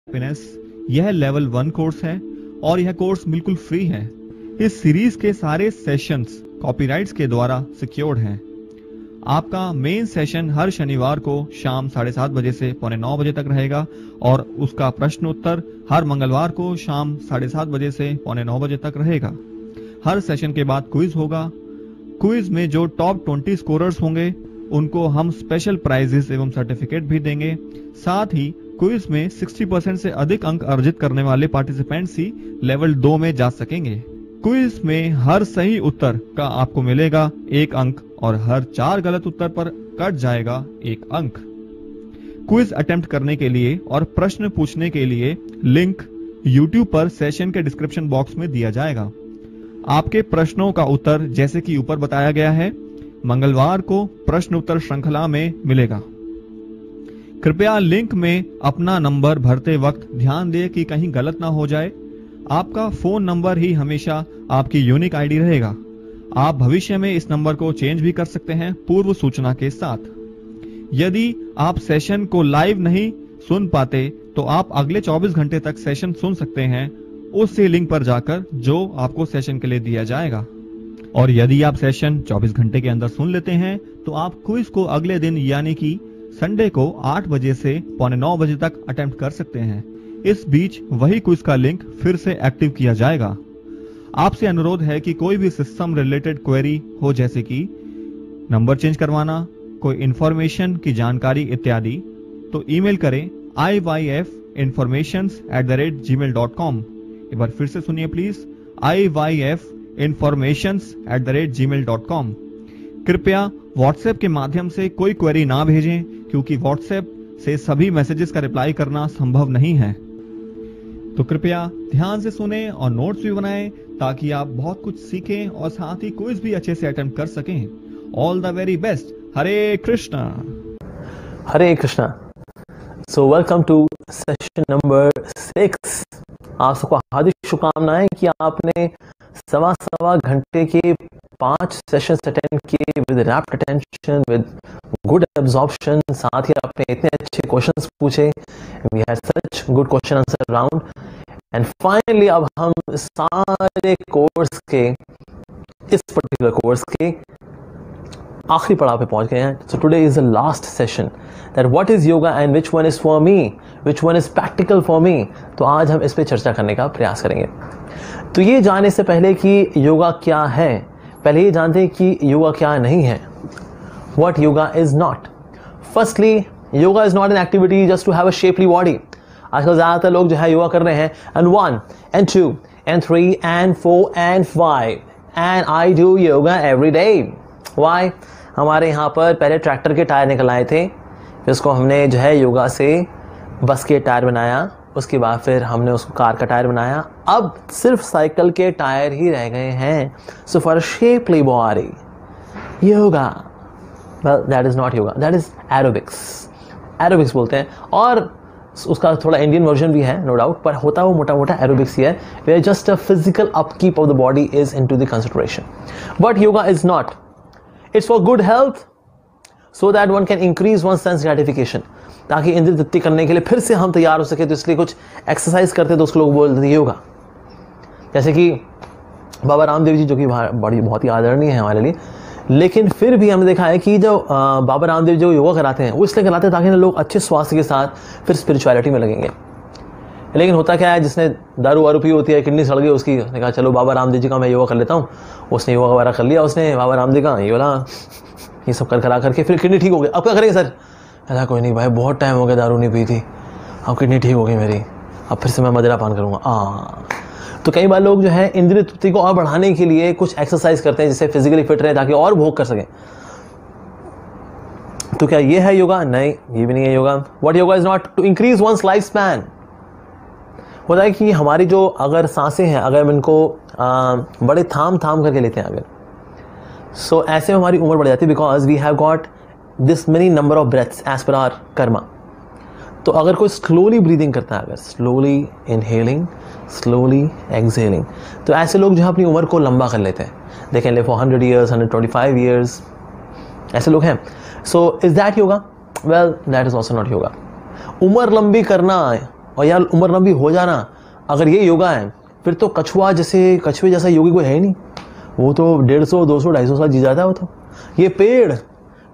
Happiness यह level 1 course है और यह कोर्स बिल्कुल फ्री है। इस सीरीज के सारे सेशंस कॉपीराइट्स के द्वारा सिक्योर्ड हैं। आपका मेन सेशन हर शनिवार को शाम 7:30 बजे से 8:45 बजे तक रहेगा और उसका प्रश्न उत्तर हर मंगलवार को शाम 7:30 बजे से 8:45 बजे तक रहेगा। हर सेशन के बाद क्विज होगा। क्विज में जो टॉप 20 स्कोरर्स होंगे उनको हम स्पेशल प्राइजेस एवं सर्टिफिकेट भी देंगे। साथ ही क्विज में 60% से अधिक अंक अर्जित करने वाले पार्टिसिपेंट्स ही लेवल 2 में जा सकेंगे। क्विज में हर सही उत्तर का आपको मिलेगा 1 अंक और हर 4 गलत उत्तर पर कट जाएगा 1 अंक। क्विज अटेम्प्ट करने के लिए और प्रश्न पूछने के लिए लिंक YouTube पर सेशन के डिस्क्रिप्शन बॉक्स में दिया जाएगा। आपके प्रश्नों का उत्तर जैसे कि ऊपर बताया गया है मंगलवार को प्रश्न उत्तर श्रृंखला में मिलेगा। कृपया लिंक में अपना नंबर भरते वक्त ध्यान दें कि कहीं गलत ना हो जाए। आपका फोन नंबर ही हमेशा आपकी यूनिक आईडी रहेगा। आप भविष्य में इस नंबर को चेंज भी कर सकते हैं पूर्व सूचना के साथ। यदि आप सेशन को लाइव नहीं सुन पाते तो आप अगले 24 घंटे तक सेशन सुन सकते हैं उसी लिंक पर जाकर जो आपको सेशन के लिए दिया जाएगा। और यदि आप सेशन 24 घंटे के अंदर सुन लेते हैं तो आप क्विज को अगले दिन यानी कि संडे को 8 बजे से 8:45 बजे तक अटेम्प्ट कर सकते हैं। इस बीच वही क्विज का लिंक फिर से एक्टिव किया जाएगा। आपसे अनुरोध है कि कोई भी सिस्टम रिलेटेड क्वेरी हो जैसे कि नंबर चेंज करवाना, कोई इंफॉर्मेशन की जानकारी इत्यादि, तो ईमेल करें iyfinformations@gmail.com। एक बार फिर से सुनिए प्लीज, iyfinformations@gmail.com। कृपया व्हाट्सएप के माध्यम से कोई क्वेरी ना भेजें क्योंकि व्हाट्सएप से सभी मैसेजेस का रिप्लाई करना संभव नहीं है। तो कृपया ध्यान से सुने और नोट्स भी बनाएं ताकि आप बहुत कुछ सीखें और साथ ही क्विज भी अच्छे से अटेम्प्ट कर सकें। All the very best. Hare Krishna. Hare Krishna. So welcome to session number 6। आप सबको हार्दिक शुभकामनाएं कि आपने सवा घंटे के 5 सेशंस अटेंड किए with rapt attention, with good absorption. साथ ही आपने इतने अच्छे क्वेश्चंस पूछे। We had such good question answer round and finally अब हम सारे कोर्स के, इस पर्टिकुलर कोर्स के आखिरी पड़ाव पे पहुंच गए हैं। So today is the last session that what is yoga and which one is for me, which one is practical for me. तो आज हम इस पे चर्चा करने का प्रयास करेंगे। तो ये जानने से पहले कि योगा क्या है, पहले ये जानते हैं कि योगा क्या नहीं है। What yoga is not. Firstly yoga is not an activity just to have a shapely body. आजकल ज्यादातर लोग जो है योगा कर रहे हैं and 1 and 2 and 3 and 4 and 5 and I do yoga every day. Why? हमारे यहाँ पर पहले ट्रैक्टर के टायर निकल आए थे, फिर उसको हमने जो है योगा से बस के टायर बनाया, उसके बाद फिर हमने उसको कार का टायर बनाया, अब सिर्फ साइकिल के टायर ही रह गए हैं। So for shapely body yoga, well that is not yoga, that is aerobics. Aerobics बोलते हैं और उसका थोड़ा इंडियन वर्जन भी है नो डाउट, पर होता वो मोटा मोटा एरोबिक्स ही है, where just a physical upkeep of the body is into the consideration. But yoga is not, it's for good health so that one can increase one sense gratification, ताकि इंद्रिय तृप्ति करने के लिए फिर से हम तैयार हो सके। तो इसलिए कुछ एक्सरसाइज करते तो उसको लोग बोलते थे योगा। जैसे कि बाबा रामदेव जी, जो कि बड़ी बहुत ही आदरणीय है हमारे लिए, लेकिन फिर भी हमने देखा है कि जो बाबा रामदेव जो योगा कराते हैं वो इसलिए कराते हैं ताकि लोग अच्छे स्वास्थ्य के साथ फिर स्पिरिचुअलिटी में लगेंगे। लेकिन होता क्या है, जिसने दारू वारू पी होती है, किडनी सड़ गई उसकी, उसने कहा चलो बाबा रामदेव जी का मैं योगा कर लेता हूँ। उसने योगा वगैरह कर लिया, उसने बाबा रामदेव का ये वाला ये सब करा करके फिर किडनी ठीक हो गई। अब क्या करेंगे सर? ऐसा कोई नहीं भाई, बहुत टाइम हो गया दारू नहीं पी थी, अब किडनी ठीक हो गई मेरी, अब फिर से मैं मदिरा पान करूँगा। तो कई बार लोग जो है इंद्रिय तृप्ति को और बढ़ाने के लिए कुछ एक्सरसाइज करते हैं जिससे फिजिकली फिट रहे ताकि और भोग कर सकें। तो क्या ये है योगा? नहीं, ये भी नहीं है yoga. What yoga is not to increase one's life span. होता है कि हमारी जो अगर सांसें हैं, अगर हम इनको बड़े थाम करके लेते हैं अगर, सो ऐसे में हमारी उम्र बढ़ जाती है, because we have got this many number of breaths as per our karma. तो अगर कोई स्लोली ब्रीदिंग करता है, अगर स्लोली इनहेलिंग स्लोली एक्सहेलिंग, तो ऐसे लोग जो है अपनी उम्र को लंबा कर लेते हैं। They can live for 100 years, 125 years, ऐसे लोग हैं। So is that yoga? Well that is also not yoga. उम्र लंबी करना और यार उम्र लंबी हो जाना, अगर ये योगा है फिर तो कछुए जैसा योगी कोई है ही नहीं। वो तो 150, 200, 250 साल जी जाता है वो तो। ये पेड़,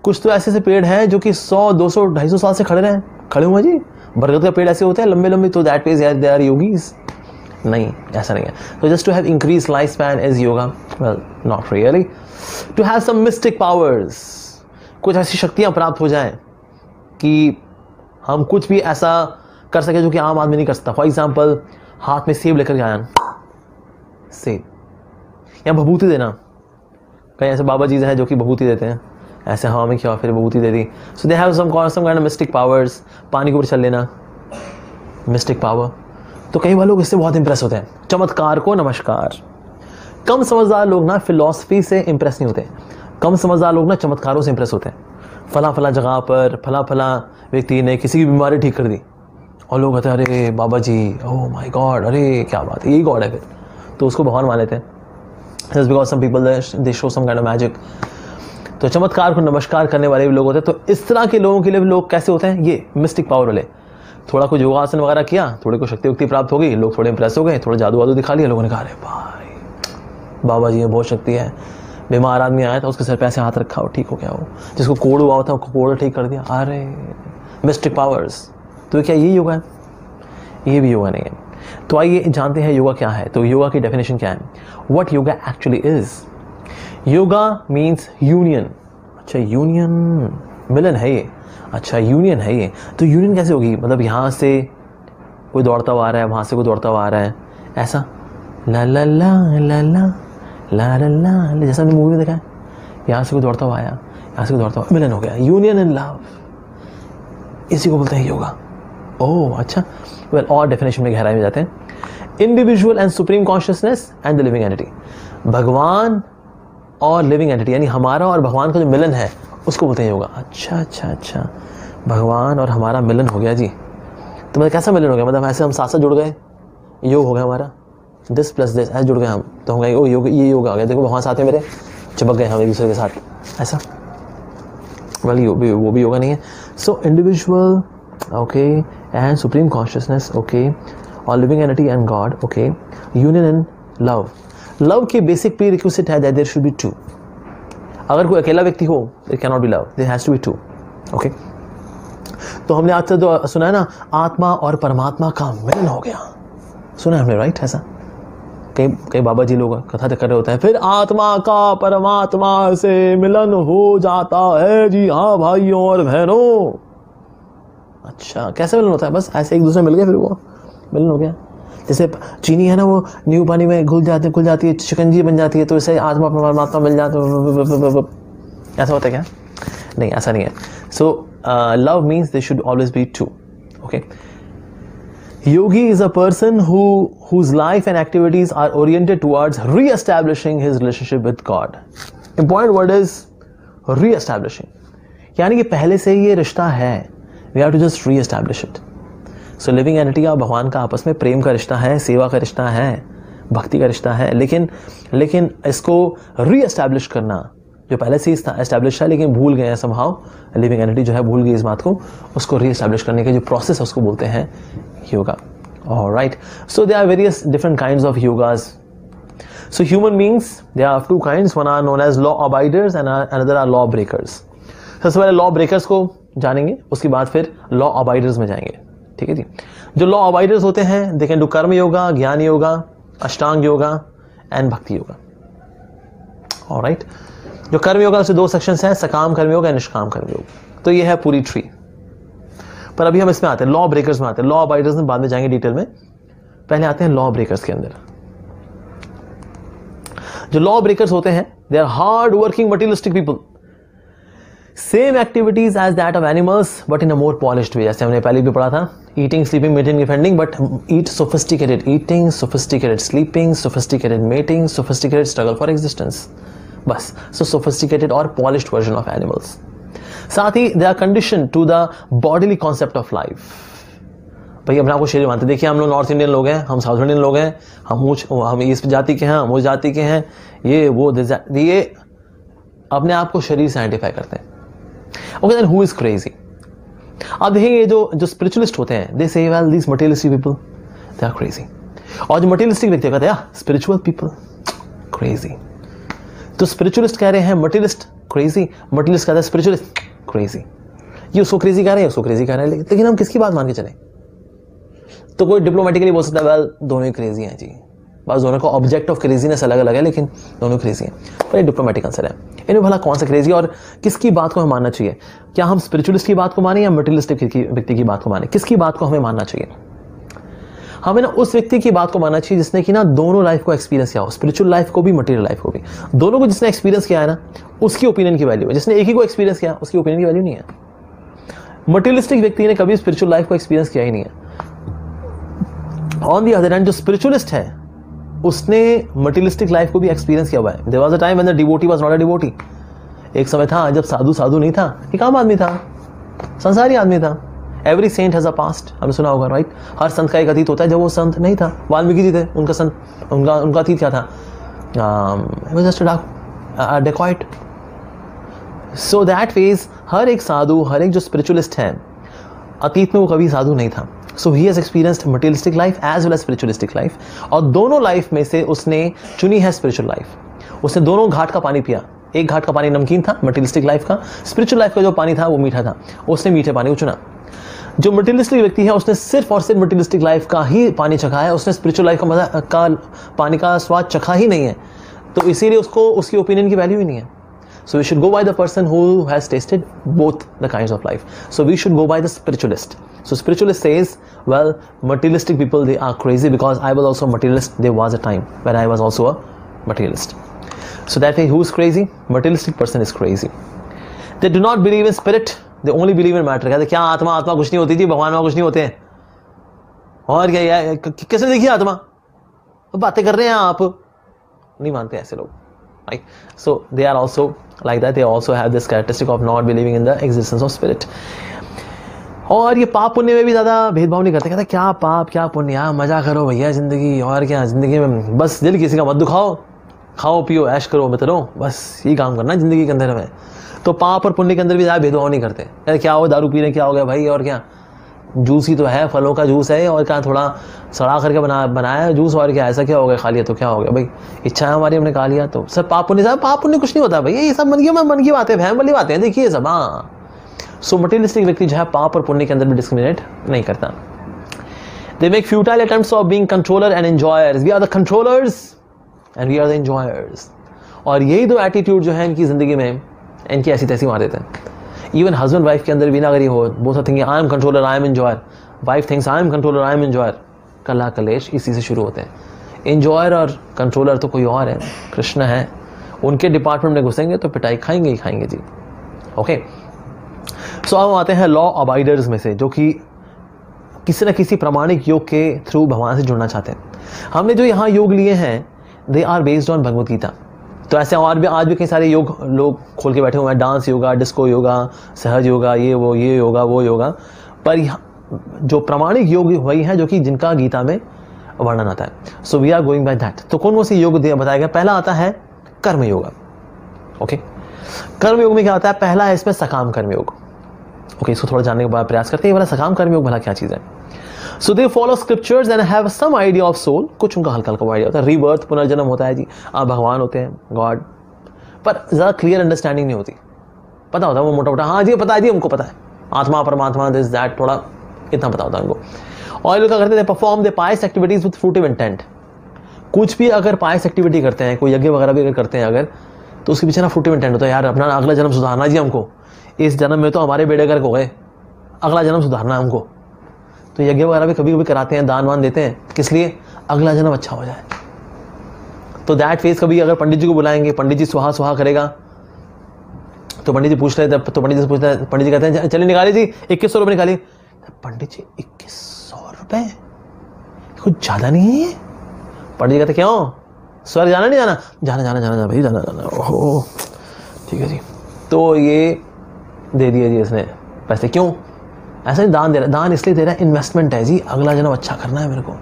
कुछ तो ऐसे पेड़ हैं जो कि 100, 200, 250 साल से खड़े हुए जी। बरगद का पेड़ ऐसे होते हैं लंबे लंबे, तो that means they are yogis? नहीं, ऐसा नहीं है। तो just to have increase life span is yoga? Well, not really. To have some mystic powers, कुछ ऐसी शक्तियां प्राप्त हो जाएं कि हम कुछ भी ऐसा कर सके जो कि आम आदमी नहीं कर सकता। फॉर एग्जाम्पल, हाथ में सेब लेकर आना, सेब, या भभूति देना। कई ऐसे बाबा जी हैं जो कि भभूति देते हैं, ऐसे हवा में खिया फिर भभूति दे दी। So they have some kind of mystic powers. पानी के ऊपर चल लेना, मिस्टिक पावर। तो कई बार लोग इससे बहुत इंप्रेस होते हैं। चमत्कार को नमस्कार। कम समझदार लोग ना फिलॉसफी से इंप्रेस नहीं होते, कम समझदार लोग ना चमत्कारों से इंप्रेस होते हैं। फला जगह पर फला व्यक्ति ने किसी की बीमारी ठीक कर दी और लोग कहते हैं अरे बाबा जी, ओह माय गॉड, अरे क्या बात है, यही गॉड है फिर, तो उसको भगवान मान लेते हैं। Just because some people they show some kind of magic। तो चमत्कार को नमस्कार करने वाले भी लोग होते हैं। तो इस तरह के लोगों के लिए लोग कैसे होते हैं? ये मिस्टिक पावर वाले। थोड़ा कुछ योगासन वगैरह किया, थोड़ी को शक्ति प्राप्त हो गई, लोग थोड़े इंप्रेस हो गए, थोड़ा जादू वादू दिखा लिया, लोगों ने कहा अरे भाई बाबा जी में बहुत शक्ति है। बीमार आदमी आया था, उसके सर पे ऐसे हाथ रखा और ठीक हो गया। वो जिसको कोड़ हुआ था उसको कोड़ ठीक कर दिया। अरे मिस्टिक पावर्स। तो क्या ये योगा है? ये भी योगा नहीं है। तो आइए जानते हैं योगा क्या है। तो योगा की डेफिनेशन क्या है? What yoga actually is? Yoga means union. अच्छा, यूनियन, मिलन है ये। अच्छा, यूनियन है ये। तो यूनियन कैसे होगी? मतलब यहाँ से कोई दौड़ता हुआ आ रहा है, वहां से कोई दौड़ता हुआ आ रहा है, ऐसा ला ला ला ला ला ला ला ला, जैसा हमने मूवी में देखा है। यहाँ से कोई दौड़ता हुआ आया, यहाँ से कोई दौड़ता हुआ, मिलन हो गया, यूनियन इन लव। इसी को बोलते हैं योगा। ओह अच्छा। वेल, और डेफिनेशन में गहराई में जाते हैं। Individual and supreme consciousness and the living entity. भगवान और लिविंग एंटिटी, यानी हमारा और भगवान का जो मिलन है उसको बोलते हैं योगा। अच्छा, भगवान और हमारा मिलन हो गया जी। तो मतलब कैसा मिलन हो गया? मतलब ऐसे हम साथ साथ जुड़ गए, योग हो गया हमारा, दिस प्लस दिस, ऐसे जुड़ गए हम, तो हम गए ओ योग, ये योगा हो गया। देखो भगवान साथ में मेरे चिपक गए हम एक दूसरे के साथ, ऐसा। वेल, वो भी योगा नहीं है। So individual, okay, and supreme consciousness, okay, और living entity and God, okay, union and love. Love की बेसिक प्री रिक्विजिट है that there should be two. अगर कोई अकेला व्यक्ति हो, it can not be love, there has to be to. Okay, तो हमने आज तक तो सुना है ना, आत्मा और परमात्मा का मिलन हो गया, सुना है हमने, राइट? ऐसा कई बाबा जी लोग कथा कर रहे होते हैं, फिर आत्मा का परमात्मा से मिलन हो जाता है जी हाँ भाइयों और बहनों। अच्छा, कैसे मिलन होता है? बस ऐसे एक दूसरे मिल गए, फिर वो मिलन हो गया। जैसे चीनी है ना, वो नींबू पानी में घुल जाती है, शिकंजी बन जाती है, तो इससे आत्मा परमात्मा मिल जाते, ऐसा होता है क्या? नहीं, ऐसा नहीं है। So love means they should always be to. Okay, Yogi is a person whose life and activities are oriented towards re-establishing his relationship with God. Important word is re-establishing. यानी कि पहले से ही ये रिश्ता है, we have to just re-establish it. So living entity और भगवान का आपस में प्रेम का रिश्ता है, सेवा का रिश्ता है, भक्ति का रिश्ता है, लेकिन इसको re-establish करना, जो पहले से ही एस्टैब्लिश है लेकिन भूल गए हैं somehow, लिविंग एंटिटी जो है भूल गई इस बात को, उसको री-एस्टैब्लिश करने का जो प्रोसेस है उसको बोलते हैं yoga. All right, so there are various different kinds of yogas. So human beings, there are two kinds. One are known as law abiders and another are law breakers. सबसे पहले law breakers को जानेंगे, उसके बाद फिर law abiders में जाएंगे। ठीक है जी। जो law abiders होते हैं, they can do कर्म योगा, ज्ञान योगा, अष्टांग योगा एंड भक्ति योगा। All right, जो कर्म योगा से दो सेक्शंस हैं, सकाम कर्म योग और निष्काम कर्म योग। तो ये है पूरी ट्री। पर अभी हम इसमें आते हैं लॉ ब्रेकर्स में आते हैं। लॉ अबाइडर्स में बाद में जाएंगे डिटेल में, पहले आते हैं लॉ ब्रेकर्स के अंदर। जो लॉ ब्रेकर्स होते हैं, they are hard working materialistic people, same activities as that of animals but in a more polished way. जैसे हमने पहले भी पढ़ा था, eating, sleeping, mating, defending, but eat sophisticated eating, sophisticated sleeping, sophisticated mating, sophisticated struggle for existence. बस, so sophisticated और polished version of animals. साथ ही they are condition to the bodily concept of life. भाई अपने आपको शरीर मानते, देखिए हम लोग नॉर्थ इंडियन लोग हैं, हम साउथ इंडियन लोग हैं, हम इस जाति के हैं, हम उस जाति के हैं, ये अपने आप को शरीर से आइडेंटिफाई करते हैं। Okay, then who is crazy? आप देखेंगे ये जो स्पिरिचुअलिस्ट होते हैं, they say well these materialistic people they are crazy, और जो मटेरियलिस्टिक व्यक्ति कहते हैं स्पिरिचुअल पीपल क्रेजी। तो स्पिरिचुअलिस्ट कह रहे हैं मटेरियलिस्ट क्रेजी, मटेरियलिस्ट कहते हैं स्पिरिचुअलिस्ट क्रेजी। ये उसको क्रेजी कह रहे हैं, उसको क्रेजी कह रहे हैं, लेकिन हम किसकी बात मान के चलें? तो कोई डिप्लोमेटिकली बोल सकता है वेल दोनों ही क्रेजी हैं जी, बस दोनों का ऑब्जेक्ट ऑफ क्रेजीनेस अलग अलग है, लेकिन दोनों क्रेजी हैं। पर ये डिप्लोमेटिक आंसर है। इनमें भला कौन सा क्रेजी और किसकी बात को हमें मानना चाहिए? क्या हम स्पिरिचुअलिस्ट की बात को माने या मटेरियलिस्टिक व्यक्ति की बात को माने? किसकी बात को हमें मानना चाहिए? हमें ना उस व्यक्ति की बात को मानना चाहिए जिसने कि ना दोनों लाइफ को एक्सपीरियंस किया हो, स्पिरिचुअल लाइफ को भी मटेरियल लाइफ को भी, दोनों को जिसने एक्सपीरियंस किया है ना, उसकी ओपिनियन की वैल्यू है। जिसने एक ही को एक्सपीरियंस किया उसकी ओपिनियन की वैल्यू नहीं है। मटेरियलिस्टिक व्यक्ति ने कभी स्पिरिचुअल लाइफ को एक्सपीरियंस किया ही नहीं है। ऑन दी अदर हैंड जो स्पिरिचुअलिस्ट है उसने मटेरियलिस्टिक लाइफ को भी एक्सपीरियंस किया हुआ है। There was a time when the devotee was not a devotee. एक समय था जब साधु साधु नहीं था, एक आम आदमी था, संसारी आदमी था। Every saint has a past, हमने सुना होगा राइट। हर संत का एक अतीत होता है। जब वो संत नहीं था, वाल्मीकि जी थे, उनका संत उनका अतीत क्या था? Was just a dacoit. So that phase हर एक साधु, हर एक जो स्पिरिचुअलिस्ट है, अतीत में वो कभी साधु नहीं था। So he has experienced materialistic life as well as spiritualistic life, और दोनों लाइफ में से उसने चुनी है स्पिरिचुअल लाइफ। उसने दोनों घाट का पानी पिया। एक घाट का पानी नमकीन था मटेरियलिस्टिक लाइफ का, स्पिरिचुअल लाइफ का जो पानी था वो मीठा था, उसने मीठे पानी को चुना। जो मटेरियलिस्टिक व्यक्ति है उसने सिर्फ और सिर्फ मटेरियलिस्टिक लाइफ का ही पानी चखा है, उसने स्पिरिचुअल लाइफ का मजा का पानी का स्वाद चखा ही नहीं है, तो इसीलिए उसको उसकी ओपिनियन की वैल्यू ही नहीं है। So we should go by the person who has tasted both the kinds of life. So we should go by the spiritualist. So spiritualist says, well, materialistic people, they are crazy because I was also a materialist. There was a time when I was also a materialist. So that way, who is crazy? Materialistic person is crazy. They do not believe in spirit. They only believe in matter. कहते क्या आत्मा कुछ नहीं होती थी, भगवान कुछ नहीं होते हैं, और क्या कैसे देखिए आत्मा? बातें कर रहे हैं आप, नहीं मानते ऐसे लोग, right? So they are also like that. They also have this characteristic of not believing in the existence of spirit. और ये पाप पुण्य में भी ज्यादा भेदभाव नहीं करते। कहते क्या पाप क्या पुण्य, यार मजा करो भैया जिंदगी, और क्या जिंदगी में बस दिल किसी का मत दुखाओ, खाओ पियो ऐश करो मित्रों, बस ये काम करना जिंदगी के अंदर में। तो पाप और पुण्य के अंदर भी ज्यादा भेदभाव नहीं करते। कहते क्या हो दारू पी रहे, क्या हो गया भाई, और क्या जूस ही तो है, फलों का जूस है, और क्या थोड़ा सड़ा करके बनाया है जूस, और क्या ऐसा क्या हो गया, खा लिया तो क्या हो गया भाई, इच्छा है हमारी हमने खा लिया, तो सर पाप पुण्य कुछ नहीं होता भाई, ये सब मन की बातें, वहम वाली बातें हैं, देखिए सब। हाँ, सो मटेरियलिस्टिक व्यक्ति जो है पाप और पुण्य के अंदर भी डिस्क्रिमिनेट नहीं करता। They make futile attempts of being controller and enjoyers. We are the controllers and we are the enjoyers. और यही दो एटीट्यूड जो है इनकी जिंदगी में, इनकी ऐसी तैसी मार देते हैं। इवन हस्बैंड वाइफ के अंदर भी ना अगर ये हो, both are thinking I am controller I am enjoyer, wife thinks I am controller I am enjoyer, कला कलेश इसी से शुरू होते हैं। एंजॉयर और कंट्रोलर तो कोई और है, कृष्ण है, उनके डिपार्टमेंट में घुसेंगे तो पिटाई खाएंगे ही खाएंगे जी। ओके, सो अब आते हैं लॉ अबाइडर्स में से, जो कि किसी न किसी प्रामाणिक योग के थ्रू भगवान से जुड़ना चाहते हैं। हमने जो यहाँ योग लिए हैं they are based on Bhagavad Gita. तो ऐसे और भी आज भी कई सारे योग लोग खोल के बैठे हुए हैं, डांस योगा, डिस्को योगा, सहज योगा, ये योगा वो योगा, पर जो प्रामाणिक योग वही है जो कि जिनका गीता में वर्णन आता है। So we are going by that. तो कौन से योग बताया गया? पहला आता है कर्म योगा। ओके, कर्म योग में क्या होता है? पहला है इसमें सकाम कर्म योग। ओके, इसको थोड़ा जानने का प्रयास करते हैं, वाला सकाम कर्म योग भला क्या चीज है। So they follow scriptures and have some idea of soul. कुछ उनका हल्का हल्का आइडिया होता है, रीबर्थ, पुनर्जन्म होता है जी, आप भगवान होते हैं, गॉड, पर ज्यादा क्लियर अंडरस्टैंडिंग नहीं होती। पता होता है वो मोटा मोटा, हाँ जी पता है जी, हमको पता है आत्मा परमात्मा दिस दैट, थोड़ा इतना पता होता है उनको। और लोग क्या करते हैं? Perform the pious activities with fruitive intent. कुछ भी अगर पायस एक्टिविटी करते हैं, कोई यज्ञ वगैरह भी अगर करते हैं अगर, तो उसके पीछे ना फ्रूटिव इंटेंट होता है, यार अपना अगला जन्म सुधारना जी हमको, इस जन्म में तो हमारे बेड़े गर्क हो गए, अगला जन्म सुधारना है हमको। तो यज्ञ वगैरह भी कभी कभी कराते हैं, दान वान देते हैं, किस लिए? अगला जन्म अच्छा हो जाए। तो दैट फेज कभी अगर पंडित जी को बुलाएंगे, पंडित जी सुहा सुहा करेगा, तो पंडित जी पूछ रहे थे, तो पंडित जी से पूछते हैं, पंडित जी कहते हैं चलिए निकालिए जी 2100 रुपये निकालिए। पंडित जी 2100 रुपये कुछ ज्यादा नहीं है? पंडित जी कहते क्यों, स्वर्ग जाना नहीं जाना? जाना जाना जाना भाई जाना जाना। ओहो ठीक है जी। तो ये दे दिए जी इसने पैसे। क्यों? ऐसा नहीं दान दे रहा, दान इसलिए दे रहा है, इन्वेस्टमेंट है जी, अगला जन्म अच्छा करना है मेरे को।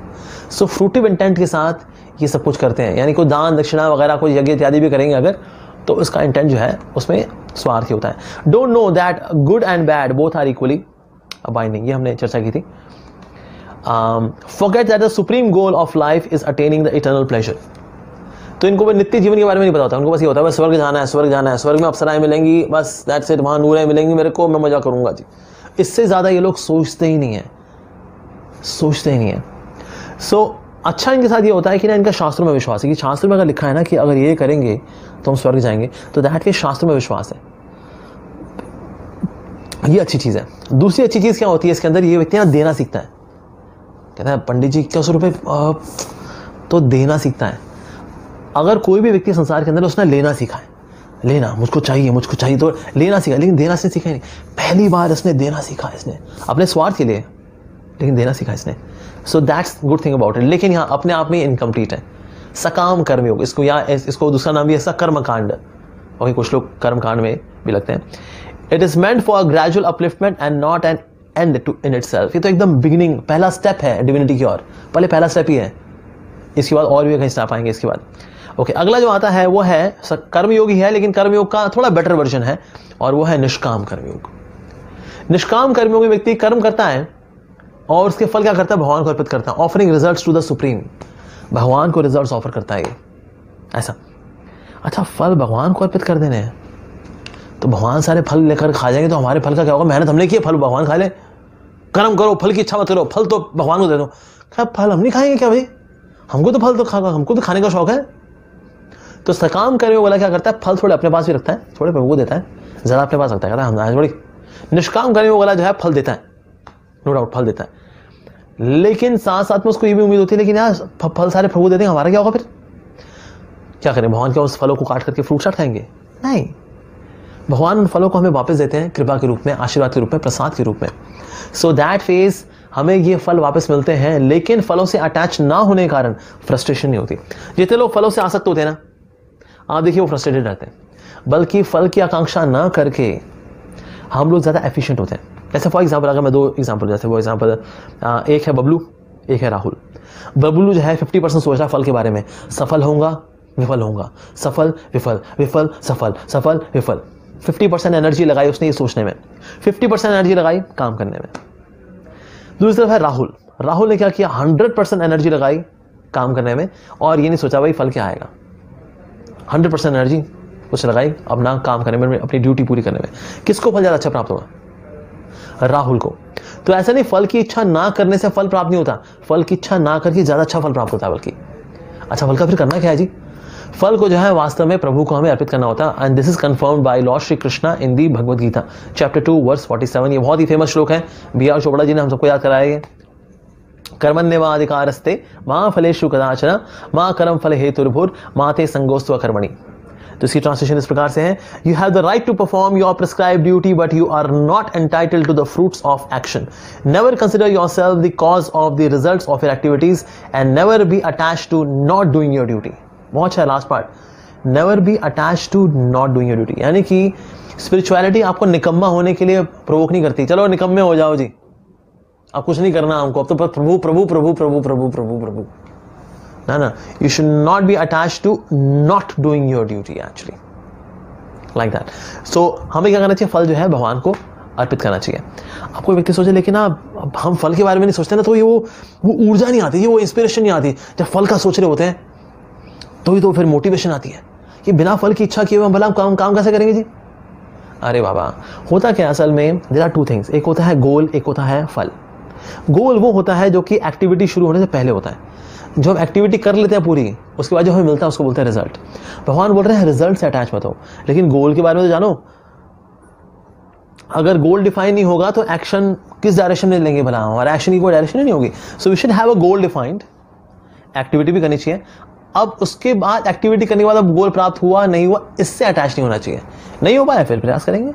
सो फ्रूटिव इंटेंट के साथ ये सब कुछ करते हैं, यानी कोई दान दक्षिणा वगैरह कोई यज्ञ इत्यादि भी करेंगे अगर, तो उसका इंटेंट जो है उसमें स्वार्थी होता है। Don't know that good and bad both are equally abiding, ये हमने चर्चा की थी। Forget that the supreme goal of life is attaining the eternal pleasure. तो इनको भी नित्य जीवन के बारे में नहीं पता होता, उनको बस ये होता है बस स्वर्ग जाना है, स्वर्ग जाना है, स्वर्ग में अप्सराएं मिलेंगी, बस दैट्स इट, वहां नूरें मिलेंगी मेरे को, मैं मजा करूंगा जी। इससे ज्यादा ये लोग सोचते ही नहीं है, सोचते ही नहीं है। सो अच्छा इनके साथ ये होता है कि ना इनका शास्त्रों में विश्वास है, कि शास्त्र में अगर लिखा है ना कि अगर ये करेंगे तो हम स्वर्ग जाएंगे, तो दैट के शास्त्र में विश्वास है, ये अच्छी चीज है। दूसरी अच्छी चीज क्या होती है इसके अंदर, ये व्यक्ति ना देना सीखता है। कहता है पंडित जी 21 रुपए, तो देना सीखता है। अगर कोई भी व्यक्ति संसार के अंदर उसने लेना सीखा है, लेना मुझको चाहिए तो लेना सीखा, लेकिन देना इसने सीखा ही नहीं। पहली बार इसने देना सीखा, इसने अपने स्वार्थ के लिए, लेकिन देना सीखा इसने। So that's good thing about it. लेकिन यहाँ अपने आप में इनकम्प्लीट है। सकाम कर्मयोग, इसको या इसको दूसरा नाम भी है कर्म कांड, और कुछ लोग कर्म कांड में भी लगते हैं। It is meant for gradual upliftment and not an end to in itself. ये तो एकदम बिगिनिंग, पहला स्टेप है डिविनिटी की ओर, पहले पहला स्टेप ही है। इसके बाद और भी कहीं स्टेप आएंगे इसके बाद। ओके, अगला जो आता है वो है कर्मयोगी है, लेकिन कर्मयोग का थोड़ा बेटर वर्जन है, और वो है निष्काम कर्मयोग। निष्काम कर्मयोगी व्यक्ति कर्म करता है और उसके फल क्या करता है, भगवान को अर्पित करता है, offering results to the supreme. भगवान को रिजल्ट्स ऑफर करता है ये, ऐसा। अच्छा, फल भगवान को अर्पित कर देने हैं, तो भगवान सारे फल लेकर खा जाएंगे, तो हमारे फल का क्या होगा? मेहनत हमने की, फल भगवान खा ले। कर्म करो, फल की इच्छा मत करो, फल तो भगवान को दे दो। क्या फल हम नहीं खाएंगे क्या भाई? हमको तो फल तो हमको तो खाने का शौक है। तो सकाम कर्मयोग वाला क्या करता है, फल थोड़े अपने पास भी रखता है, थोड़े प्रभु को देता है, ज्यादा अपने पास रखता है, कहता है हम थोड़ी। निष्काम कर्मयोग वाला जो है फल देता है, नो डाउट फल देता है, लेकिन साथ साथ में उसको ये भी उम्मीद होती है, लेकिन यार फल सारे प्रभु देते हैं, हमारा क्या होगा? फिर क्या करें? भगवान क्या उस फलों को काट करके फ्रूट चाट खाएंगे? नहीं, भगवान उन फलों को हमें वापस देते हैं कृपा के रूप में, आशीर्वाद के रूप में, प्रसाद के रूप में। सो दैट फेज हमें ये फल वापस मिलते हैं, लेकिन फलों से अटैच ना होने के कारण फ्रस्ट्रेशन नहीं होती। जितने लोग फलों से आसक्त होते हैं ना, आप देखिए वो फ्रस्ट्रेटेड रहते हैं, बल्कि फल की आकांक्षा ना करके हम लोग ज्यादा एफिशिएंट होते हैं। जैसे फॉर एग्जाम्पल, अगर मैं 2 एग्जाम्पल, जैसे वो एग्जाम्पल, एक है बबलू, एक है राहुल। बबलू जो है 50% सोच रहा है फल के बारे में, सफल होऊंगा विफल होऊंगा, सफल विफल, विफल सफल, सफल विफल। 50% एनर्जी लगाई उसने ये सोचने में, 50% एनर्जी लगाई काम करने में। दूसरी तरफ है राहुल। राहुल ने क्या किया? 100% एनर्जी लगाई काम करने में, और ये नहीं सोचा भाई फल क्या आएगा। 100% एनर्जी उसने लगाई अपना काम करने में, अपनी ड्यूटी पूरी करने में। किसको फल ज्यादा अच्छा प्राप्त होगा? राहुल को। तो ऐसा नहीं फल की इच्छा ना करने से फल प्राप्त नहीं होता, फल की इच्छा ना करके ज्यादा अच्छा फल प्राप्त होता है बल्कि। अच्छा, फल का फिर करना क्या है जी? फल को जो है वास्तव में प्रभु को हमें अर्पित करना होता है। And this is confirmed by Lord Shri Krishna in the Bhagavad Gita chapter 2 verse 47। ये बहुत ही फेमस श्लोक है, B.R. चोपड़ा जी ने हम सबको याद कराया है। कर्मण्येवाधिकारस्ते मा फलेषु कदाचन मा कर्म फल हेतुर्भुर मा ते संगोस्तु कर्मणि। तो इसकी ट्रांसलेशन इस प्रकार से है, you have the right to perform your prescribed duty but you are not entitled to the fruits of action. Never consider yourself the cause of the results of your activities and never be attached to not doing your duty. बहुत अच्छा last part, never be attached to not doing your duty. यानी कि spirituality आपको निकम्मा होने के लिए provoke नहीं करती, चलो निकम्मे हो जाओ जी, अब कुछ नहीं करना हमको, अब तो प्रभु प्रभु प्रभु प्रभु प्रभु प्रभु प्रभु। ना, you should not be attached to not doing your duty actually, like that. So हमें क्या करना चाहिए? फल जो है भगवान को अर्पित करना चाहिए। अब कोई व्यक्ति सोचे लेकिन अब हम फल के बारे में नहीं सोचते ना, तो ये वो ऊर्जा नहीं आती, ये वो इंस्पिरेशन नहीं आती। जब फल का सोच रहे होते हैं तो फिर मोटिवेशन आती है कि बिना फल की इच्छा किए हुए भला हम काम कैसे करेंगे जी? अरे बाबा, होता क्या असल में, देयर आर 2 थिंग्स, एक होता है गोल, एक होता है फल। गोल वो होता है जो कि एक्टिविटी शुरू होने से पहले होता है, जो हम एक्टिविटी कर लेते हैं पूरी, उसके बाद जो हमें मिलता है उसको बोलते हैं रिजल्ट। भगवान बोल रहे हैं रिजल्ट से अटैच मत हो, लेकिन गोल के बारे में तो जानो। अगर गोल डिफाइन नहीं होगा तो एक्शन किस डायरेक्शन में लेंगे? भला हमारा एक्शन की कोई डायरेक्शन नहीं होगी। So we should have a goal defined, activity भी करनी चाहिए। अब उसके बाद एक्टिविटी करने के बाद अब गोल प्राप्त हुआ नहीं हुआ, इससे अटैच नहीं होना चाहिए। नहीं हो पाया फिर प्रयास करेंगे,